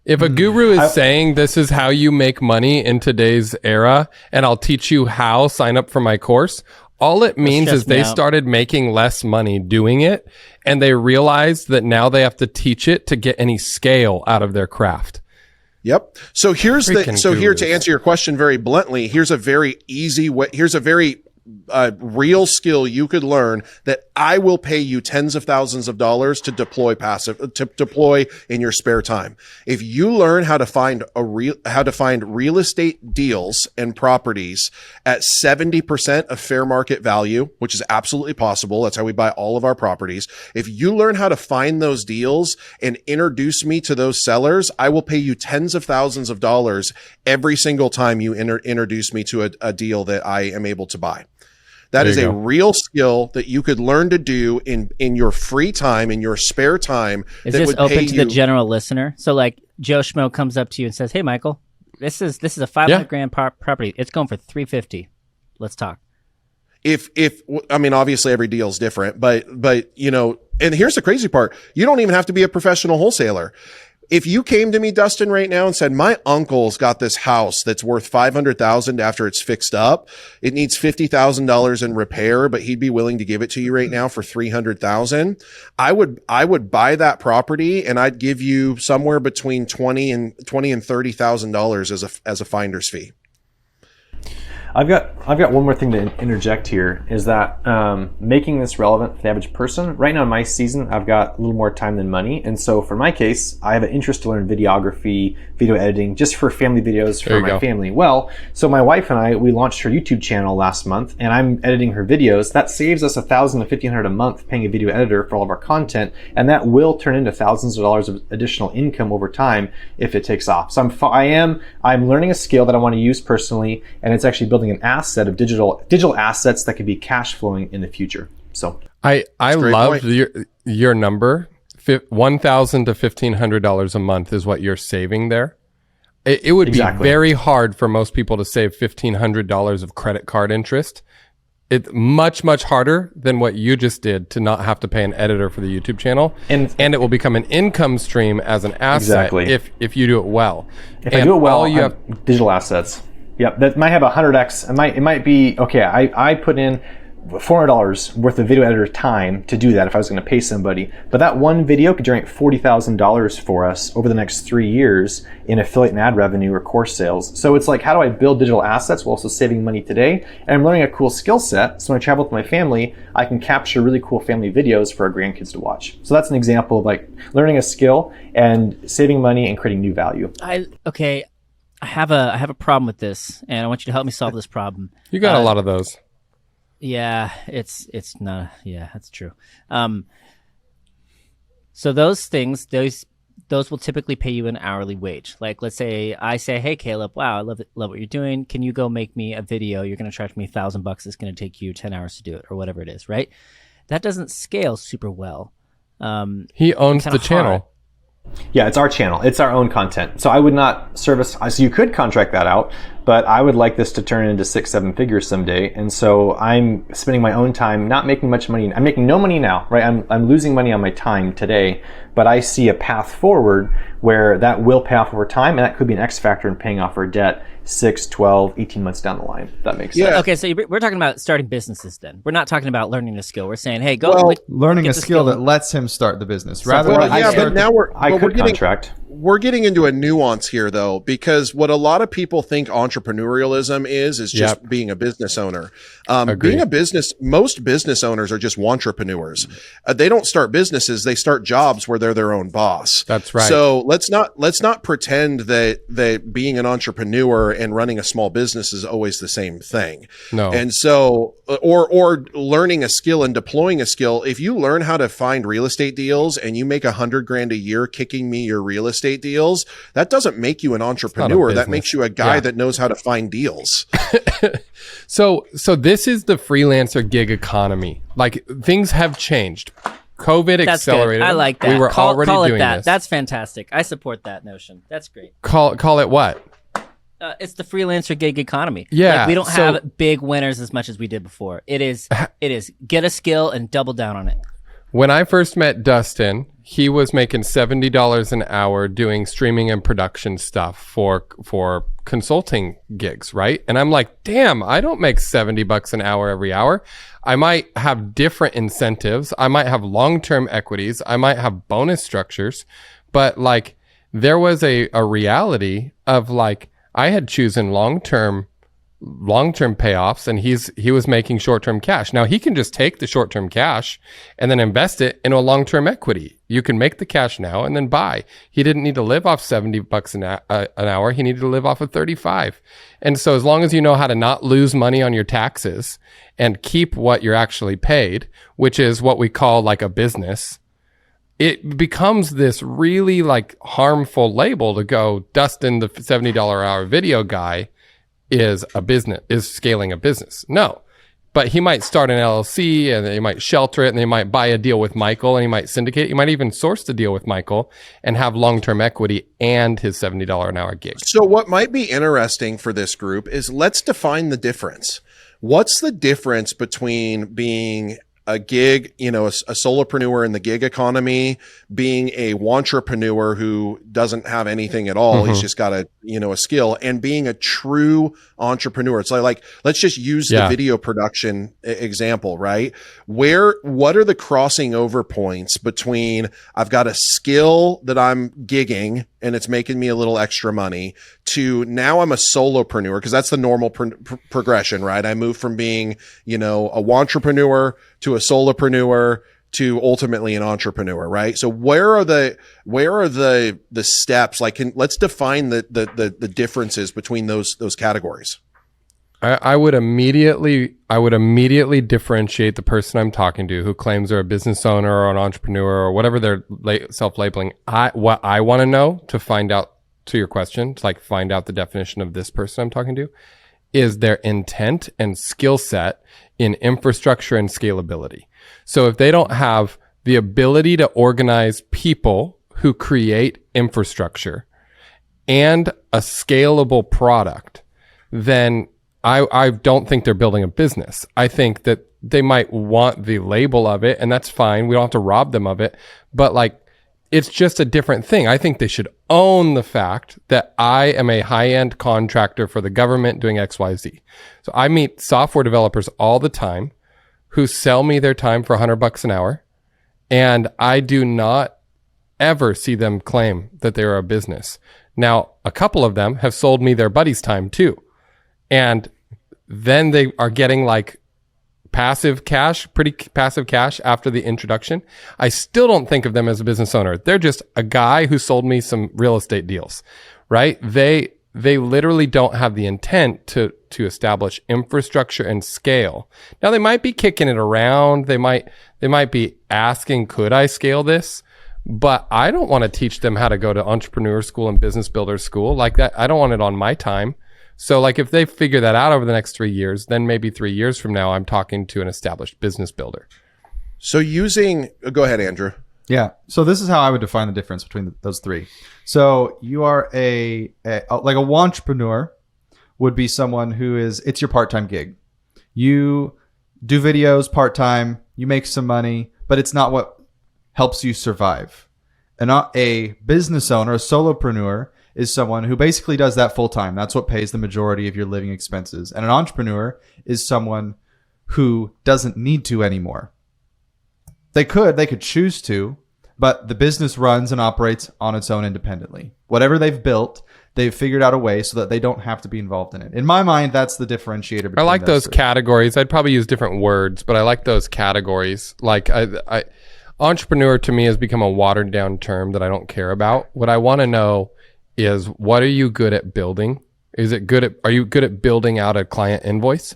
If a guru is saying this is how you make money in today's era, and I'll teach you how, sign up for my course, all it means is they started making less money doing it, and they realized that now they have to teach it to get any scale out of their craft. Yep. So here to answer your question very bluntly, here's a very easy way. Here's a very real skill you could learn that I will pay you tens of thousands of dollars to deploy in your spare time. If you learn how to find real estate deals and properties at 70% of fair market value, which is absolutely possible. That's how we buy all of our properties. If you learn how to find those deals and introduce me to those sellers, I will pay you tens of thousands of dollars every single time you introduce me to a deal that I am able to buy. That is a real skill that you could learn to do in your free time, in your spare time. Is this open to the general listener? So like Joe Schmo comes up to you and says, "Hey, Michael, this is a $500,000 property. It's going for $350. Let's talk." Obviously every deal is different, but and here's the crazy part. You don't even have to be a professional wholesaler. If you came to me, Dustin, right now and said, my uncle's got this house that's worth $500,000 after it's fixed up. It needs $50,000 in repair, but he'd be willing to give it to you right now for $300,000. I would buy that property and I'd give you somewhere between $20,000 and $30,000 as a finder's fee. I've got one more thing to interject here, is that making this relevant for the average person. Right now in my season, I've got a little more time than money. And so for my case, I have an interest to learn videography, video editing, just for family videos for my family. Well, so my wife and I, we launched her YouTube channel last month, and I'm editing her videos. That saves us $1,000 to $1,500 a month paying a video editor for all of our content. And that will turn into thousands of dollars of additional income over time if it takes off. So I'm learning a skill that I want to use personally, and it's actually building an asset of digital assets that could be cash flowing in the future. So I love your number. $1,000 to $1,500 a month is what you're saving there. It would be very hard for most people to save $1,500 of credit card interest. It's much, much harder than what you just did to not have to pay an editor for the YouTube channel. And it will become an income stream as an asset if you do it well. If I do it well, you have digital assets. Yep, that might have 100x. It might be, okay, I put in $400 worth of video editor time to do that if I was going to pay somebody. But that one video could generate $40,000 for us over the next 3 years in affiliate and ad revenue or course sales. So it's like, how do I build digital assets while also saving money today? And I'm learning a cool skill set. So when I travel with my family, I can capture really cool family videos for our grandkids to watch. So that's an example of like learning a skill and saving money and creating new value. I have a problem with this, and I want you to help me solve this problem. You got a lot of those. Yeah, it's not. Yeah, that's true. So those things, those will typically pay you an hourly wage. Like, let's say I say, "Hey, Caleb, wow, I love what you're doing. Can you go make me a video? You're going to charge me $1,000. It's going to take you 10 hours to do it, or whatever it is." Right? That doesn't scale super well. He owns the channel. Yeah, it's our channel. It's our own content. So I would not service, so you could contract that out, but I would like this to turn into 6-7 figures someday. And so I'm spending my own time, not making much money. I'm making no money now, right? I'm losing money on my time today, but I see a path forward where that will pay off over time. And that could be an X factor in paying off our debt 6, 12, 18 months down the line. If that makes sense. Okay, so we're talking about starting businesses then. We're not talking about learning a skill. We're saying, hey, go learning a skill that lets him start the business. We're getting into a nuance here though, because what a lot of people think entrepreneurialism is just being a business owner. Most business owners are just wantrepreneurs. They don't start businesses. They start jobs where they're their own boss. That's right. So let's not pretend that being an entrepreneur and running a small business is always the same thing. No. And so, or learning a skill and deploying a skill. If you learn how to find real estate deals and you make $100,000 a year kicking me your real estate deals, that doesn't make you an entrepreneur. That makes you a guy that knows how to find deals. So this is the freelancer gig economy. Like, things have changed. COVID accelerated. Good. I like that. We were already doing that. this. That's fantastic. I support that notion. That's great. Call it what? It's the freelancer gig economy. Yeah. Like, we don't have big winners as much as we did before. It is get a skill and double down on it. When I first met Dustin, he was making $70 an hour doing streaming and production stuff for consulting gigs, right? And I'm like, damn, I don't make $70 an hour every hour. I might have different incentives. I might have long-term equities. I might have bonus structures. But like, there was a reality of like, I had chosen long-term payoffs, and he was making short-term cash. Now he can just take the short-term cash and then invest it into a long-term equity. You can make the cash now and then buy. He didn't need to live off $70 an hour. He needed to live off of 35. And so as long as you know how to not lose money on your taxes and keep what you're actually paid, which is what we call like a business, it becomes this really like harmful label to go, Dustin, the $70 an hour video guy, is scaling a business. No, but he might start an LLC and he might shelter it and they might buy a deal with Michael and he might syndicate. He might even source the deal with Michael and have long-term equity and his $70 an hour gig. So what might be interesting for this group is let's define the difference. What's the difference between being a gig, a solopreneur in the gig economy, being a wantrepreneur who doesn't have anything at all. Mm-hmm. He's just got a skill, and being a true entrepreneur. It's like, let's just use the video production example, right? What are the crossing over points between I've got a skill that I'm gigging and it's making me a little extra money, to now I'm a solopreneur, because that's the normal progression, right? I move from being, you know, a wantrepreneur to a solopreneur to ultimately an entrepreneur, right? So where are the steps? Like, let's define the differences between those categories. I would immediately differentiate the person I'm talking to who claims they're a business owner or an entrepreneur or whatever they're self-labeling. What I want to know, to find out, to your question, to like find out the definition of this person I'm talking to, is their intent and skill set in infrastructure and scalability. So if they don't have the ability to organize people who create infrastructure and a scalable product, then I don't think they're building a business. I think that they might want the label of it, and that's fine. We don't have to rob them of it, but like, it's just a different thing. I think they should own the fact that I am a high-end contractor for the government doing XYZ. So I meet software developers all the time who sell me their time for $100 an hour, and I do not ever see them claim that they're a business. Now, a couple of them have sold me their buddy's time too. And then they are getting like pretty passive cash after the introduction. I still don't think of them as a business owner. They're just a guy who sold me some real estate deals, right? They literally don't have the intent to establish infrastructure and scale. Now they might be kicking it around. They might be asking, could I scale this? But I don't want to teach them how to go to entrepreneur school and business builder school like that. I don't want it on my time. So like if they figure that out over the next 3 years, then maybe 3 years from now, I'm talking to an established business builder. So go ahead, Andrew. Yeah. So this is how I would define the difference between those three. So you are like a wantrepreneur would be someone who it's your part-time gig. You do videos part-time, you make some money, but it's not what helps you survive. And a business owner, a solopreneur, is someone who basically does that full time. That's what pays the majority of your living expenses. And an entrepreneur is someone who doesn't need to anymore. They could choose to, but the business runs and operates on its own independently. Whatever they've built, they've figured out a way so that they don't have to be involved in it. In my mind, that's the differentiator between I like those three categories. I'd probably use different words, but I like those categories. Like entrepreneur to me has become a watered down term that I don't care about. What I want to know is, what are you good at building? Are you good at building out a client invoice?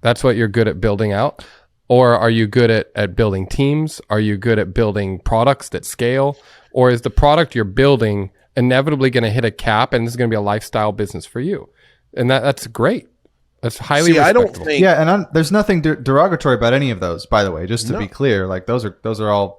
That's what you're good at building out. Or are you good at building teams? Are you good at building products that scale? Or is the product you're building inevitably going to hit a cap and this is going to be a lifestyle business for you? And that's great. That's highly respectable. I don't think... Yeah, and there's nothing derogatory about any of those, by the way, just to be clear. Like those are all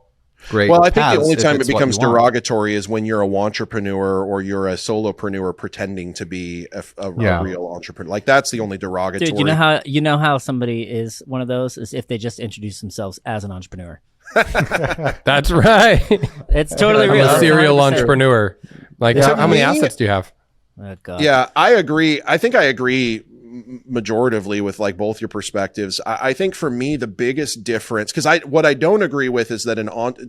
great. Well, I think the only time it becomes derogatory is when you're a wantrepreneur or you're a solopreneur pretending to be a real entrepreneur. Like that's the only derogatory. Dude, you know how somebody is one of those is if they just introduce themselves as an entrepreneur. That's right. It's totally real. A serial entrepreneur. Like how many assets do you have? Oh, God. Yeah, I agree. I think I agree majoritively with like both your perspectives. I think for me the biggest difference, because what I don't agree with is that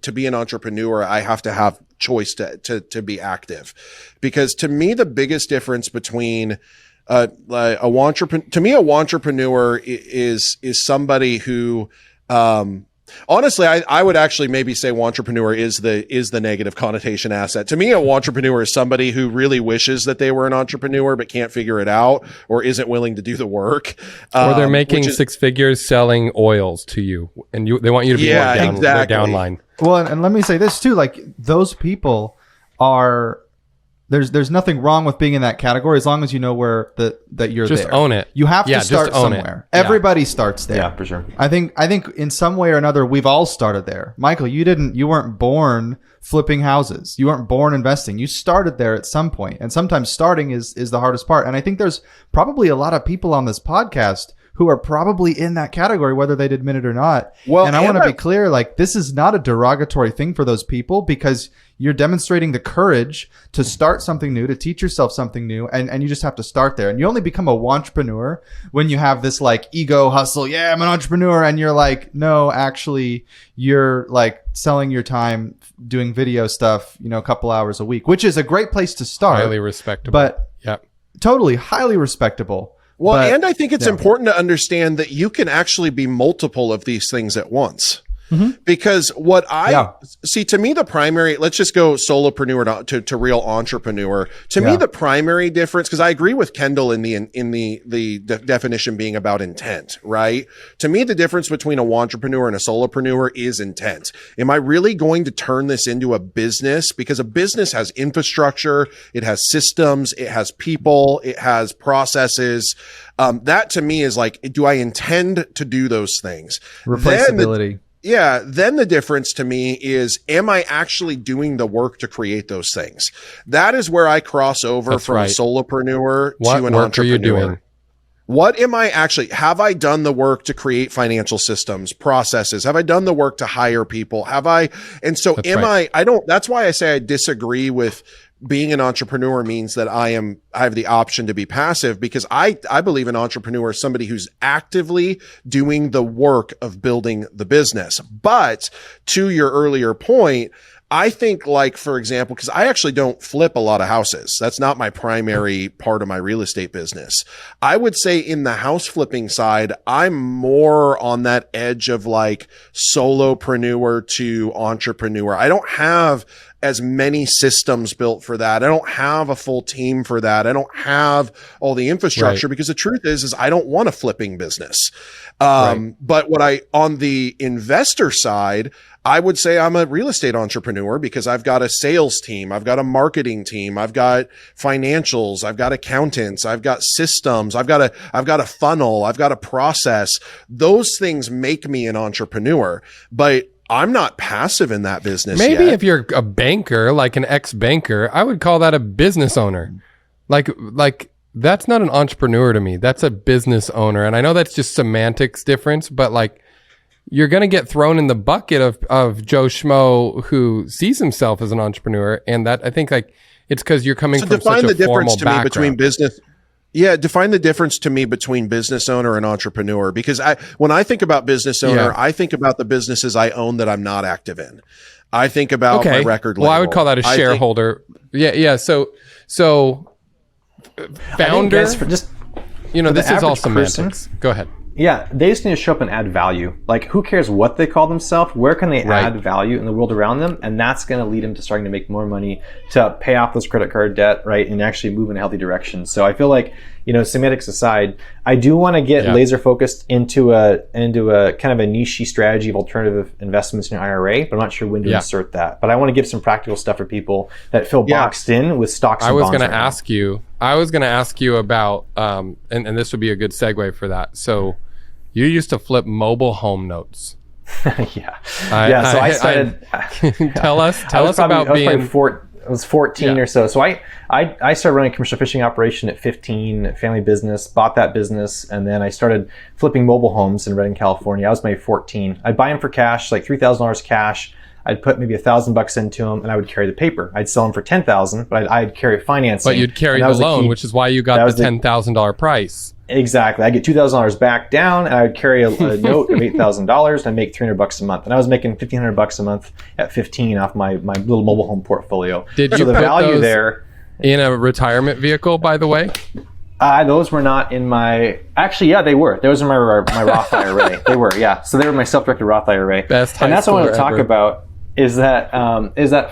to be an entrepreneur I have to have choice to be active, because to me the biggest difference between a wantrepreneur is somebody who honestly, I would actually maybe say wantrepreneur is the negative connotation asset. To me, a wantrepreneur is somebody who really wishes that they were an entrepreneur but can't figure it out or isn't willing to do the work. Or they're making six figures selling oils to you, and they want you to be their downline. Well, and let me say this too: like those people are. There's nothing wrong with being in that category as long as you know where that you're just there. Own it. You have to start somewhere. Everybody starts there. Yeah, for sure. I think in some way or another we've all started there. Michael, you weren't born flipping houses. You weren't born investing. You started there at some point. And sometimes starting is the hardest part. And I think there's probably a lot of people on this podcast who are probably in that category, whether they'd admit it or not. Well, and I want to be clear, like, this is not a derogatory thing for those people, because you're demonstrating the courage to start something new, to teach yourself something new, and you just have to start there. And you only become a wantrepreneur when you have this like ego hustle. Yeah, I'm an entrepreneur. And you're like, no, actually, you're like selling your time doing video stuff, you know, a couple hours a week, which is a great place to start. Highly respectable. But totally highly respectable. Well, and I think it's important to understand that you can actually be multiple of these things at once. Because what I see, to me, the primary, let's just go solopreneur to real entrepreneur. To me, the primary difference, because I agree with Kendall in the definition being about intent, right? To me, the difference between a wantrepreneur and a solopreneur is intent. Am I really going to turn this into a business? Because a business has infrastructure, it has systems, it has people, it has processes. That to me is like, do I intend to do those things? Replaceability. Then the difference to me is, am I actually doing the work to create those things? That is where I cross over from a solopreneur to an entrepreneur. What are you doing? What am I actually, have I done the work to create financial systems, processes? Have I done the work to hire people? That's why I say I disagree with being an entrepreneur means that I have the option to be passive, because I believe an entrepreneur is somebody who's actively doing the work of building the business. But to your earlier point, I think, like, for example, because I actually don't flip a lot of houses. That's not my primary part of my real estate business. I would say in the house flipping side, I'm more on that edge of like solopreneur to entrepreneur. I don't have as many systems built for that. I don't have a full team for that. I don't have all the infrastructure, because the truth is I don't want a flipping business. But on the investor side, I would say I'm a real estate entrepreneur, because I've got a sales team, I've got a marketing team, I've got financials, I've got accountants, I've got systems, I've got a funnel, I've got a process. Those things make me an entrepreneur, but I'm not passive in that business. Maybe if you're a banker, like an ex-banker, I would call that a business owner. Like that's not an entrepreneur to me. That's a business owner. And I know that's just semantics difference, but like, you're going to get thrown in the bucket of Joe Schmo who sees himself as an entrepreneur. And that, I think, like, it's because you're coming from such a formal background. Define the difference to me between business owner and entrepreneur, because when I think about business owner, I think about the businesses I own that I'm not active in. I think about my record label. Well, I would call that a shareholder. So founder, this is all semantics. Go ahead. Yeah, they just need to show up and add value. Like, who cares what they call themselves? Where can they add value in the world around them? And that's going to lead them to starting to make more money, to pay off those credit card debt, right? And actually move in a healthy direction. So I feel like, semantics aside, I do want to get laser focused into a kind of a niche strategy of alternative investments in an IRA, but I'm not sure when to insert that. But I want to give some practical stuff for people that feel boxed in with stocks and bonds. I was going to ask you about, and this would be a good segue for that. So you used to flip mobile home notes. So I started. Tell us about being. I was 14 or so. So I started running a commercial fishing operation at 15, family business, bought that business, and then I started flipping mobile homes in Redding, California. I was maybe 14. I'd buy them for cash, like $3,000 cash. I'd put maybe $1,000 into them, and I would carry the paper. I'd sell them for $10,000, but I'd carry financing. But you'd carry the loan, which is why you got the $10,000 price. Exactly. I get $2,000 back down, and I would carry a note of $8,000, and I'd make $300 a month. And I was making $1,500 a month at 15 off my little mobile home portfolio. Did you put value those there in a retirement vehicle, by the way? Those were not in my. Actually, yeah, they were. Those are my Roth IRA. They were, yeah. So they were my self-directed Roth IRA. Best high and that's what I want to talk ever. about. Is that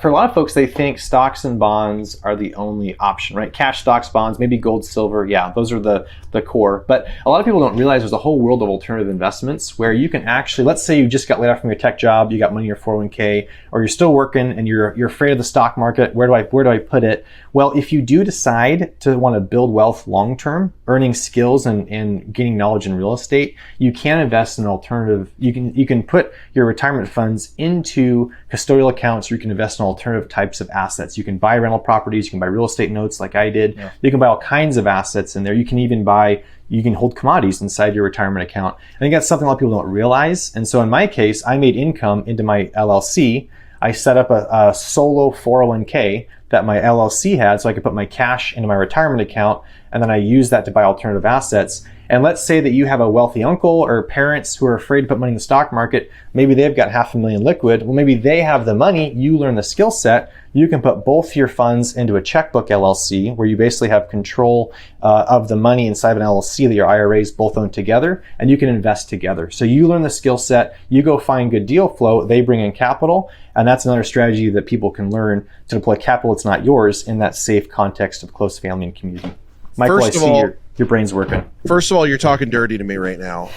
for a lot of folks, they think stocks and bonds are the only option, right? Cash, stocks, bonds, maybe gold, silver. Yeah, those are the core. But a lot of people don't realize there's a whole world of alternative investments where you can actually, let's say you just got laid off from your tech job, you got money in your 401k, or you're still working and you're afraid of the stock market. Where do I put it? Well, if you do decide to want to build wealth long term, earning skills and gaining knowledge in real estate, you can invest in alternative. You can put your retirement funds into custodial accounts, or you can invest in alternative types of assets. You can buy rental properties, you can buy real estate notes like I did. Yeah. You can buy all kinds of assets in there. You can hold commodities inside your retirement account. I think that's something a lot of people don't realize. And so in my case, I made income into my LLC. I set up a solo 401k that my LLC had, so I could put my cash into my retirement account, and then I use that to buy alternative assets. And let's say that you have a wealthy uncle or parents who are afraid to put money in the stock market. Maybe they've got $500,000 liquid. Well, maybe they have the money. You learn the skill set. You can put both your funds into a checkbook LLC, where you basically have control of the money inside of an LLC that your IRAs both own together, and you can invest together. So you learn the skill set. You go find good deal flow. They bring in capital. And that's another strategy that people can learn to deploy capital that's not yours in that safe context of close family and community. Michael, I see your brain's working. First of all, you're talking dirty to me right now.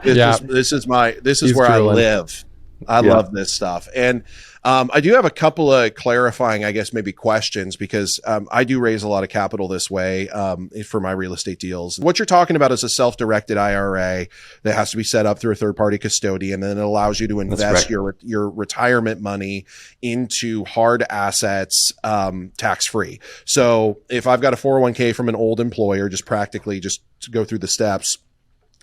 This is where I live. I love this stuff. And I do have a couple of clarifying, I guess, maybe questions, because I do raise a lot of capital this way for my real estate deals. What you're talking about is a self-directed IRA that has to be set up through a third-party custodian, and it allows you to invest your retirement money into hard assets tax-free. So if I've got a 401k from an old employer, just to go through the steps,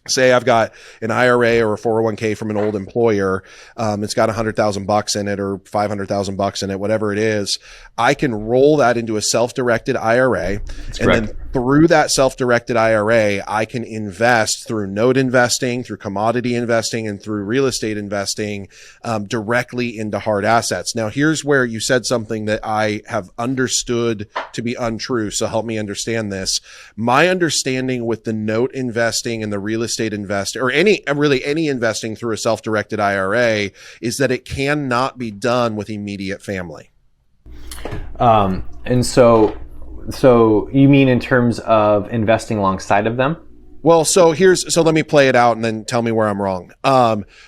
say I've got an IRA or a 401k from an old employer. It's got $100,000 in it or $500,000 in it, whatever it is. I can roll that into a self-directed IRA. Then through that self-directed IRA, I can invest through note investing, through commodity investing, and through real estate investing directly into hard assets. Now, here's where you said something that I have understood to be untrue. So help me understand this. My understanding with the note investing and the real estate investing, or any investing through a self-directed IRA, is that it cannot be done with immediate family. And so you mean in terms of investing alongside of them? Well, so let me play it out and then tell me where I'm wrong.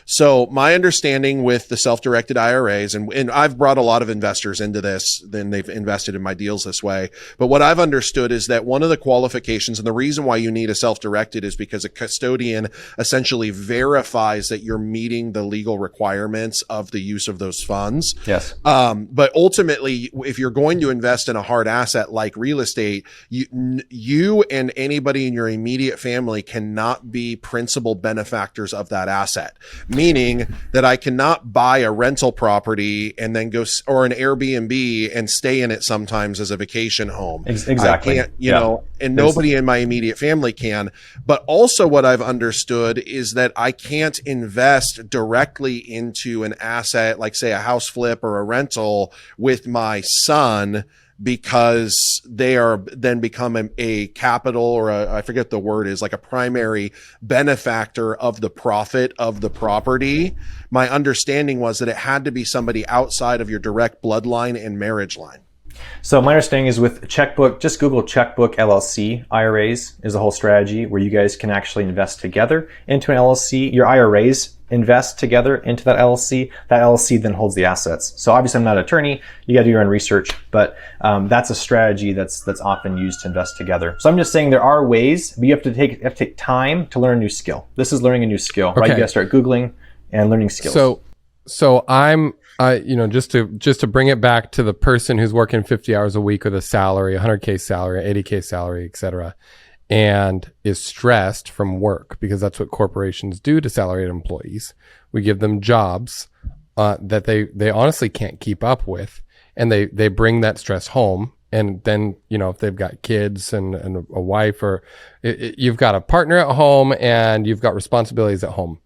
So my understanding with the self-directed IRAs, and I've brought a lot of investors into this, then they've invested in my deals this way. But what I've understood is that one of the qualifications, and the reason why you need a self-directed, is because a custodian essentially verifies that you're meeting the legal requirements of the use of those funds. Yes. But ultimately, if you're going to invest in a hard asset like real estate, you and anybody in your immediate family cannot be principal benefactors of that asset, meaning that I cannot buy a rental property and then go, or an Airbnb and stay in it sometimes as a vacation home. Exactly. I can't, and nobody in my immediate family can. But also what I've understood is that I can't invest directly into an asset, like say a house flip or a rental, with my son, because they are then become a capital, or I forget the word is, like a primary benefactor of the profit of the property. My understanding was that it had to be somebody outside of your direct bloodline and marriage line. So my understanding is with checkbook, just Google checkbook LLC IRAs is a whole strategy where you guys can actually invest together into an LLC. Your IRAs invest together into that LLC. That LLC then holds the assets. So obviously I'm not an attorney. You got to do your own research, but that's a strategy that's often used to invest together. So I'm just saying there are ways, but you have to take time to learn a new skill. This is learning a new skill, right? You got to start Googling and learning skills. So I'm, just to bring it back to the person who's working 50 hours a week with a salary, 100K salary, 80K salary, et cetera, and is stressed from work, because that's what corporations do to salaried employees. We give them jobs that they honestly can't keep up with, and they bring that stress home. And then, if they've got kids and a wife, or you've got a partner at home and you've got responsibilities at home,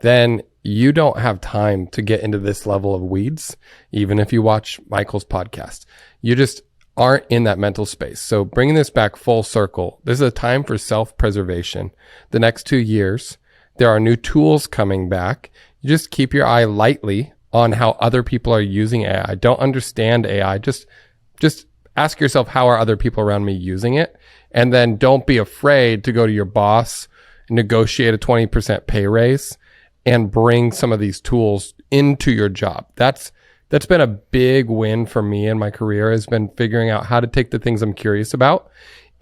then you don't have time to get into this level of weeds, even if you watch Michael's podcast. You just aren't in that mental space. So bringing this back full circle, this is a time for self-preservation. The next 2 years, there are new tools coming back. You just keep your eye lightly on how other people are using AI. Don't understand AI. Just ask yourself, how are other people around me using it? And then don't be afraid to go to your boss, negotiate a 20% pay raise, and bring some of these tools into your job. That's been a big win for me in my career, has been figuring out how to take the things I'm curious about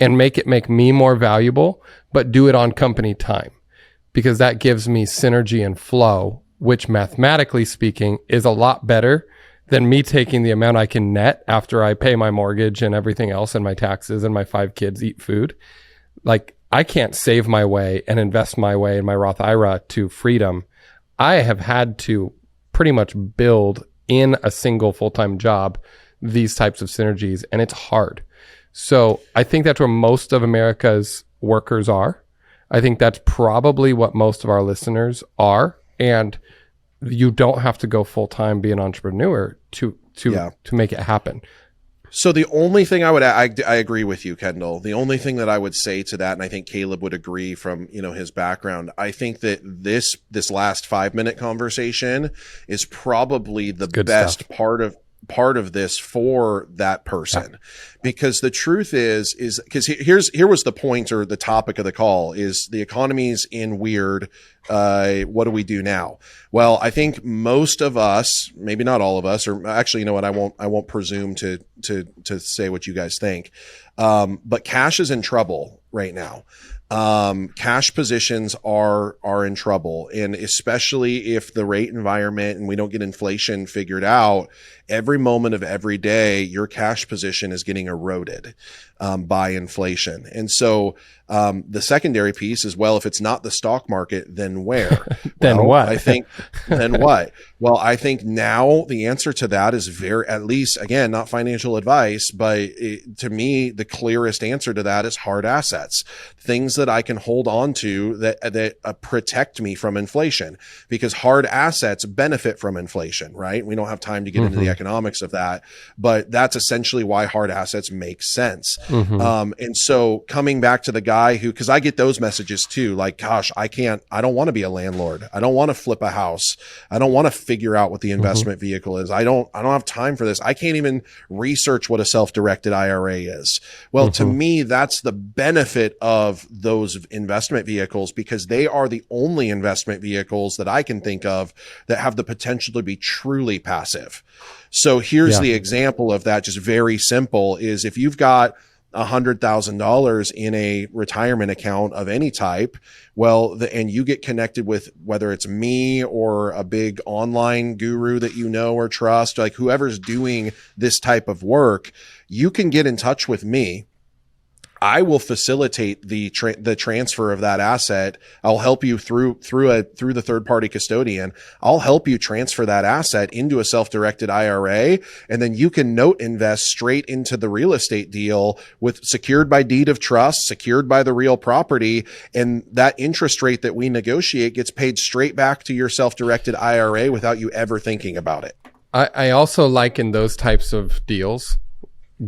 and make me more valuable, but do it on company time, because that gives me synergy and flow, which mathematically speaking is a lot better than me taking the amount I can net after I pay my mortgage and everything else and my taxes and my 5 kids eat food. Like, I can't save my way and invest my way in my Roth IRA to freedom. I have had to pretty much build in a single full-time job these types of synergies, and it's hard. So I think that's where most of America's workers are. I think that's probably what most of our listeners are. And you don't have to go full-time, be an entrepreneur to make it happen. So the only thing I agree with you, Kendall. The only thing that I would say to that, and I think Caleb would agree from, his background, I think that this last 5-minute conversation is probably the best part of this for that person. Because the truth is because here was the point, or the topic of the call, is the economy's in weird. What do we do now? Well, I think most of us, maybe not all of us, or actually, you know what? I won't presume to say what you guys think. But cash is in trouble right now. Cash positions are in trouble. And especially if the rate environment and we don't get inflation figured out, every moment of every day, your cash position is getting eroded, by inflation. And so, the secondary piece is, well, if it's not the stock market, then where? Then what? Then what? Well, I think now the answer to that is at least, again, not financial advice, but to me, the clearest answer to that is hard assets, things that I can hold on to that protect me from inflation, because hard assets benefit from inflation, right? We don't have time to get into the economics of that, but that's essentially why hard assets make sense. And so coming back to the guy who, because I get those messages too, like, gosh, I don't want to be a landlord. I don't want to flip a house. I don't want to figure out what the investment vehicle is. I don't have time for this. I can't even research what a self-directed IRA is. Well, to me, that's the benefit of those investment vehicles, because they are the only investment vehicles that I can think of that have the potential to be truly passive. So here's the example of that, just very simple, is if you've got $100,000 in a retirement account of any type, well, and you get connected with, whether it's me or a big online guru that you know or trust, like whoever's doing this type of work, you can get in touch with me. I will facilitate the transfer of that asset. I'll help you through the third party custodian. I'll help you transfer that asset into a self-directed IRA, and then you can note invest straight into the real estate deal with secured by deed of trust, secured by the real property, and that interest rate that we negotiate gets paid straight back to your self-directed IRA without you ever thinking about it. I also like in those types of deals,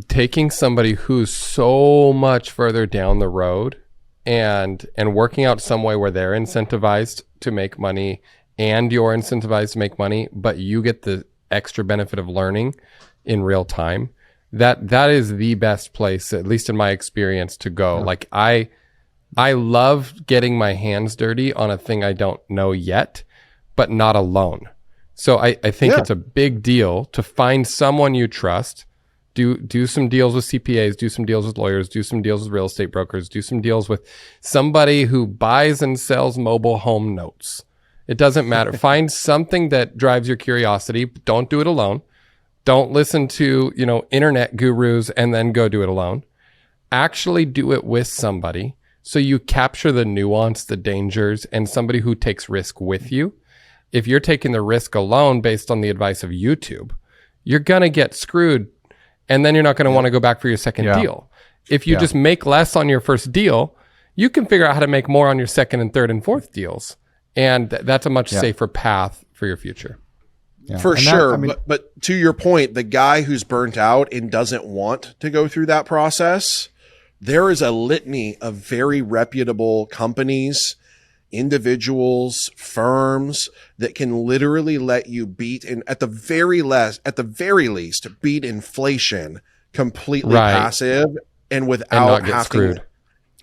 taking somebody who's so much further down the road and working out some way where they're incentivized to make money and you're incentivized to make money, but you get the extra benefit of learning in real time. That is the best place, at least in my experience, to go. Like I love getting my hands dirty on a thing I don't know yet, but not alone. So I think it's a big deal to find someone you trust. Do some deals with CPAs, do some deals with lawyers, do some deals with real estate brokers, do some deals with somebody who buys and sells mobile home notes. It doesn't matter. Find something that drives your curiosity. Don't do it alone. Don't listen to, internet gurus and then go do it alone. Actually do it with somebody so you capture the nuance, the dangers, and somebody who takes risk with you. If you're taking the risk alone based on the advice of YouTube, you're going to get screwed. And then you're not going to want to go back for your second deal. If you just make less on your first deal, you can figure out how to make more on your second and third and fourth deals. And that's a much safer path for your future. Yeah. For sure. But to your point, the guy who's burnt out and doesn't want to go through that process, there is a litany of very reputable companies, individuals, firms that can literally let you beat, and at the very least beat inflation completely passive and without having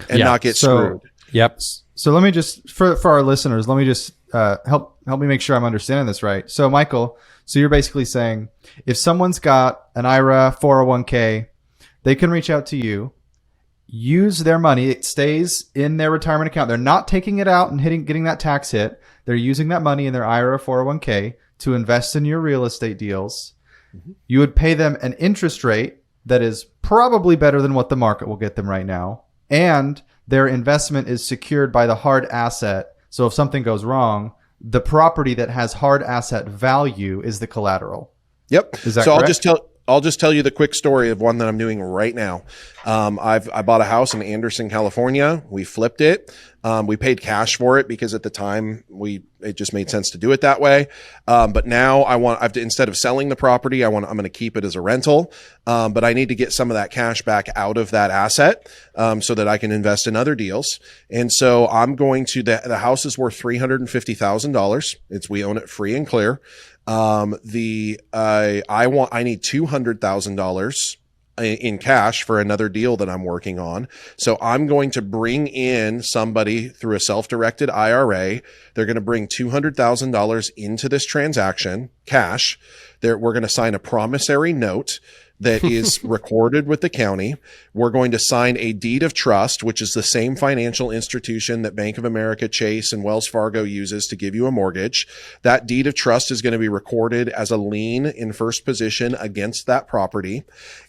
not get screwed. Yep. So let me just, for our listeners, let me just help me make sure I'm understanding this right. So Michael, so you're basically saying if someone's got an IRA, 401k, they can reach out to you. use their money. It stays in their retirement account. They're not taking it out and getting that tax hit. They're using that money in their IRA 401k to invest in your real estate deals. You would pay them an interest rate that is probably better than what the market will get them right now. And their investment is secured by the hard asset. So if something goes wrong, the property that has hard asset value is the collateral. Yep. Is that so correct? I'll just tell you the quick story of one that I'm doing right now. I bought a house in Anderson, California. We flipped it. We paid cash for it because at the time it just made sense to do it that way. But now instead of selling the property, I'm going to keep it as a rental. But I need to get some of that cash back out of that asset, so that I can invest in other deals. And so I'm going to, the house is worth $350,000. We own it free and clear. I need $200,000 in cash for another deal that I'm working on. So I'm going to bring in somebody through a self-directed IRA. They're going to bring $200,000 into this transaction, cash. We're going to sign a promissory note that is recorded with the county. We're going to sign a deed of trust, which is the same financial institution that Bank of America, Chase, and Wells Fargo uses to give you a mortgage. That deed of trust is going to be recorded as a lien in first position against that property.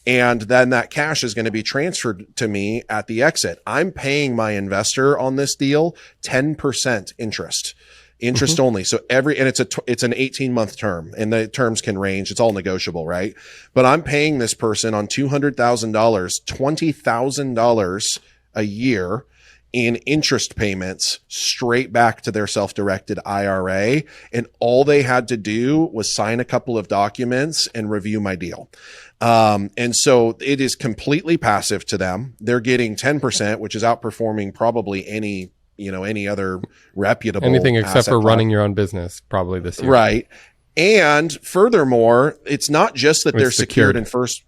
And then that cash is going to be transferred to me at the exit. I'm paying my investor on this deal 10% interest only. So it's an 18-month term, and the terms can range. It's all negotiable, right? But I'm paying this person on $200,000, $20,000 a year in interest payments straight back to their self-directed IRA. And all they had to do was sign a couple of documents and review my deal. And so it is completely passive to them. They're getting 10%, which is outperforming probably any other reputable anything except for class. running your own business probably this year. Right. And furthermore, it's not just that they're secured in first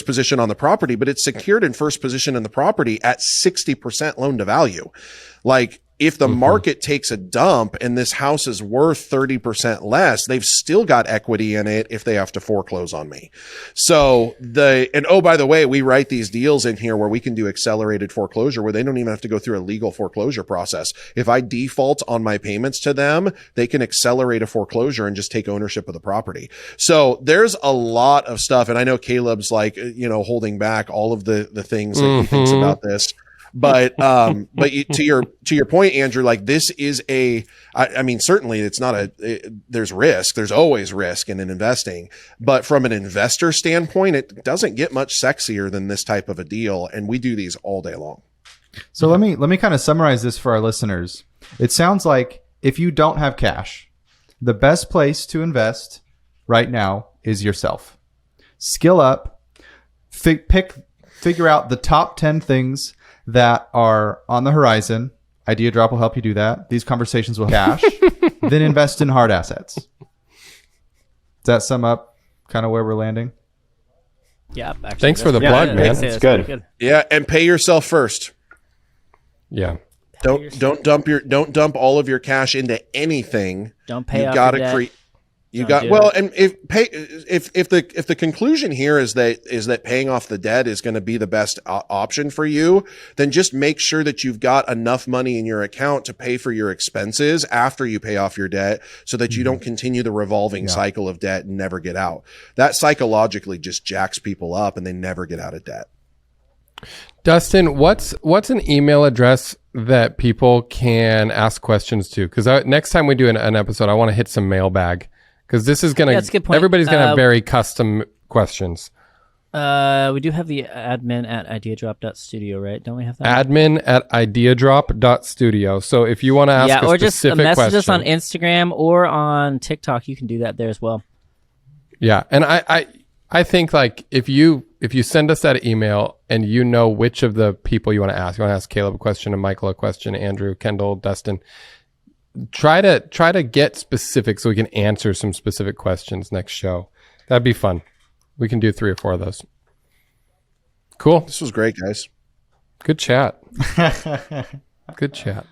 position on the property, but it's secured in first position in the property at 60% loan to value. Like, if the market takes a dump and this house is worth 30% less, they've still got equity in it if they have to foreclose on me. So by the way, we write these deals in here where we can do accelerated foreclosure, where they don't even have to go through a legal foreclosure process. If I default on my payments to them, they can accelerate a foreclosure and just take ownership of the property. So there's a lot of stuff. And I know Caleb's holding back all of the things that he thinks about this. But to your point, Andrew, this is certainly it's not there's risk. There's always risk in investing, but from an investor standpoint, it doesn't get much sexier than this type of a deal. And we do these all day long. So let me kind of summarize this for our listeners. It sounds like if you don't have cash, the best place to invest right now is yourself. Skill up, figure out the top 10 things that are on the horizon. Idea Drop will help you do that. These conversations will cash. Then invest in hard assets. Does that sum up kind of where we're landing? Yeah. Actually, thanks for the plug, man. It's good. Yeah, and pay yourself first. Yeah. Don't dump all of your cash into anything. Don't pay off your debt. And if the conclusion here is that paying off the debt is going to be the best option for you, then just make sure that you've got enough money in your account to pay for your expenses after you pay off your debt, so that you don't continue the revolving cycle of debt and never get out. That psychologically just jacks people up and they never get out of debt. Dustin, what's an email address that people can ask questions to? Because next time we do an episode, I want to hit some mailbag. Because this is going to, everybody's going to have very custom questions. We do have the admin at ideadrop.studio, right? Don't we have that? Admin at ideadrop.studio. So if you want to ask a or just specific message question, us on Instagram or on TikTok, you can do that there as well. Yeah. And I think if you send us that email and you know which of the people you want to ask Caleb a question, and Michael a question, Andrew, Kendall, Dustin, try to get specific so we can answer some specific questions next show. That'd be fun. We can do 3 or 4 of those. Cool. This was great, guys. Good chat. Good chat.